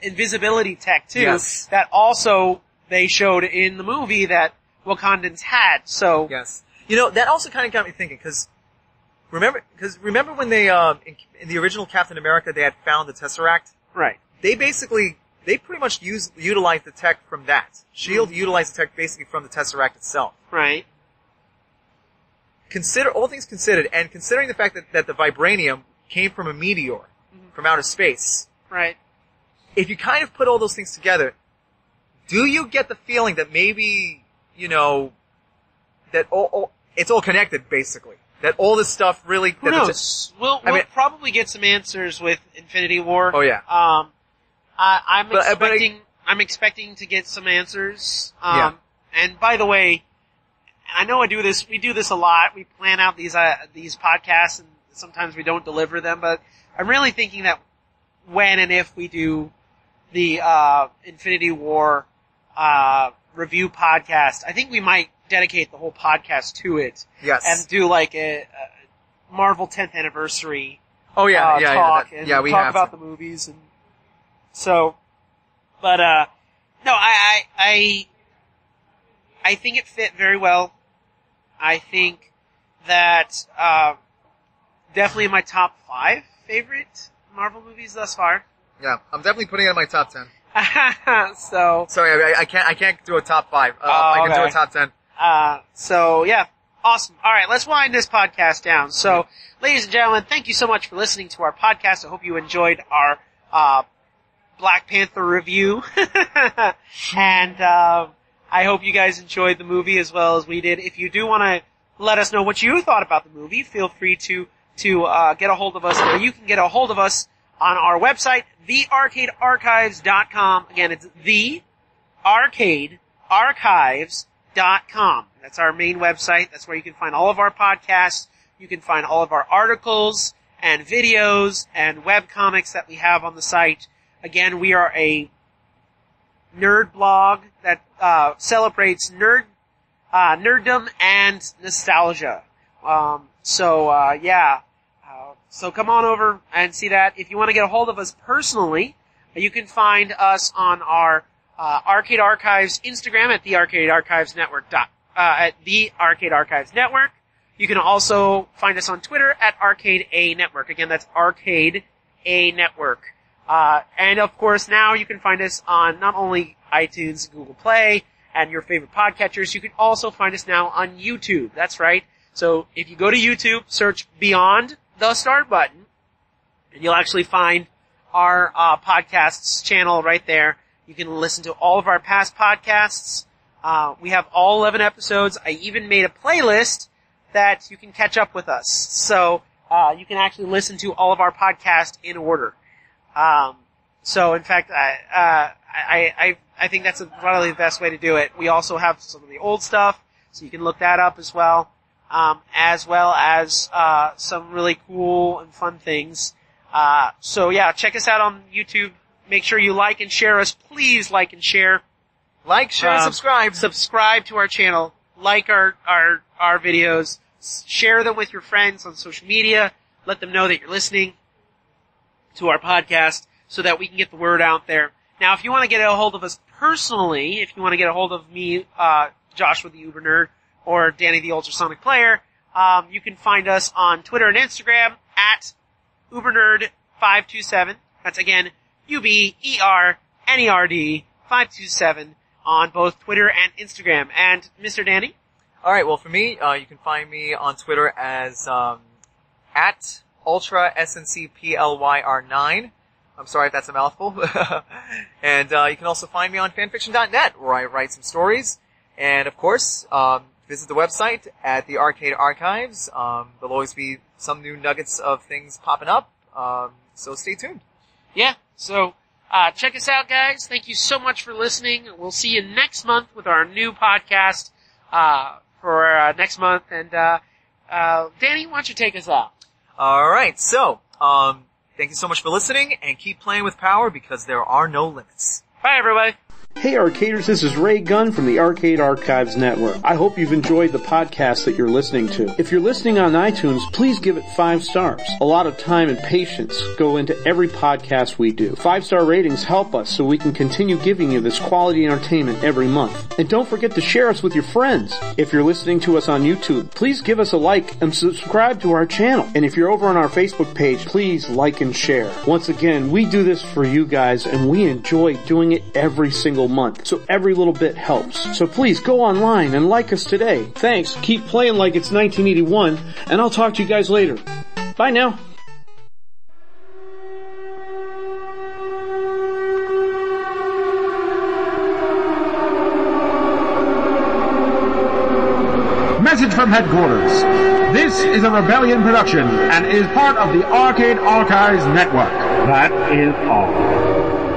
invisibility tech too. Yes. That also they showed in the movie that Wakandans had. So. Yes. That also kind of got me thinking, because remember when they, in the original Captain America, they had found the Tesseract? Right. They pretty much utilized the tech from that. S.H.I.E.L.D. utilized the tech basically from the Tesseract itself. Right. All things considered, and considering the fact that the vibranium came from a meteor from outer space. Right. If you kind of put all those things together, do you get the feeling that maybe, that it's all connected, basically? That all this stuff really... Who knows? We'll probably get some answers with Infinity War. Oh, yeah. I'm expecting to get some answers. And by the way, I know we do this a lot. We plan out these podcasts and sometimes we don't deliver them, but I'm really thinking that when and if we do the, Infinity War, review podcast, I think we might dedicate the whole podcast to it. Yes. And do like a Marvel 10th anniversary. Oh yeah, talk yeah, and we talk have about to. the movies and so, but, no, I think it fit very well. I think that, definitely in my top 5 favorite Marvel movies thus far. Yeah, I'm definitely putting it in my top 10. So. Sorry, I can't do a top 5. I can do a top 10. So yeah. Awesome. Alright, let's wind this podcast down. So, ladies and gentlemen, thank you so much for listening to our podcast. I hope you enjoyed our, Black Panther review. And, I hope you guys enjoyed the movie as well as we did. If you do want to let us know what you thought about the movie, feel free to get a hold of us, or you can get a hold of us on our website, thearcadearchives.com. Again, it's thearcadearchives.com. That's our main website. That's where you can find all of our podcasts. You can find all of our articles and videos and webcomics that we have on the site. Again, we are a nerd blog that celebrates nerddom and nostalgia. So come on over and see that. If you want to get a hold of us personally, you can find us on our Arcade Archives Instagram at the Arcade Archives Network at the Arcade Archives Network. You can also find us on Twitter at Arcade A Network. Again, that's Arcade A Network. And of course, now you can find us on not only iTunes, Google Play, and your favorite podcatchers, you can also find us now on YouTube. That's right. So if you go to YouTube, search Beyond the Start Button, and you'll actually find our podcasts channel right there. You can listen to all of our past podcasts. We have all 11 episodes. I even made a playlist that you can catch up with us. So you can actually listen to all of our podcasts in order. So in fact, I think that's probably the best way to do it. We also have some of the old stuff, so you can look that up as well as some really cool and fun things. So yeah, check us out on YouTube. Make sure you like and share us. Please like and share. Like, share, and subscribe. Subscribe to our channel. Like our videos. Share them with your friends on social media. Let them know that you're listening to our podcast so that we can get the word out there. Now, if you want to get a hold of us personally, if you want to get a hold of me, Joshua the Ubernerd, or Danny the Ultrasonic Player, you can find us on Twitter and Instagram at Ubernerd527. That's again, UBERNERD 527 on both Twitter and Instagram. And Mr. Danny? Alright, well for me, you can find me on Twitter as, at Ultra SNCPLYR9. I'm sorry if that's a mouthful. And you can also find me on fanfiction.net, where I write some stories. And of course, visit the website at the Arcade Archives. There'll always be some new nuggets of things popping up. So stay tuned. Yeah, so Check us out, guys. Thank you so much for listening. We'll see you next month with our new podcast for next month. And Danny, why don't you take us out? All right. So, thank you so much for listening, and keep playing with power because there are no limits. Bye, everybody. Hey Arcaders, this is Ray Gunn from the Arcade Archives Network. I hope you've enjoyed the podcast that you're listening to. If you're listening on iTunes, please give it 5 stars. A lot of time and patience go into every podcast we do. 5-star ratings help us so we can continue giving you this quality entertainment every month. And don't forget to share us with your friends. If you're listening to us on YouTube, please give us a like and subscribe to our channel. And if you're over on our Facebook page, please like and share. Once again, we do this for you guys and we enjoy doing it every single month, so every little bit helps. So please go online and like us today. Thanks, keep playing like it's 1981, and I'll talk to you guys later. Bye now. Message from headquarters. This is a Rebellion production and is part of the Arcade Archives Network. That is all.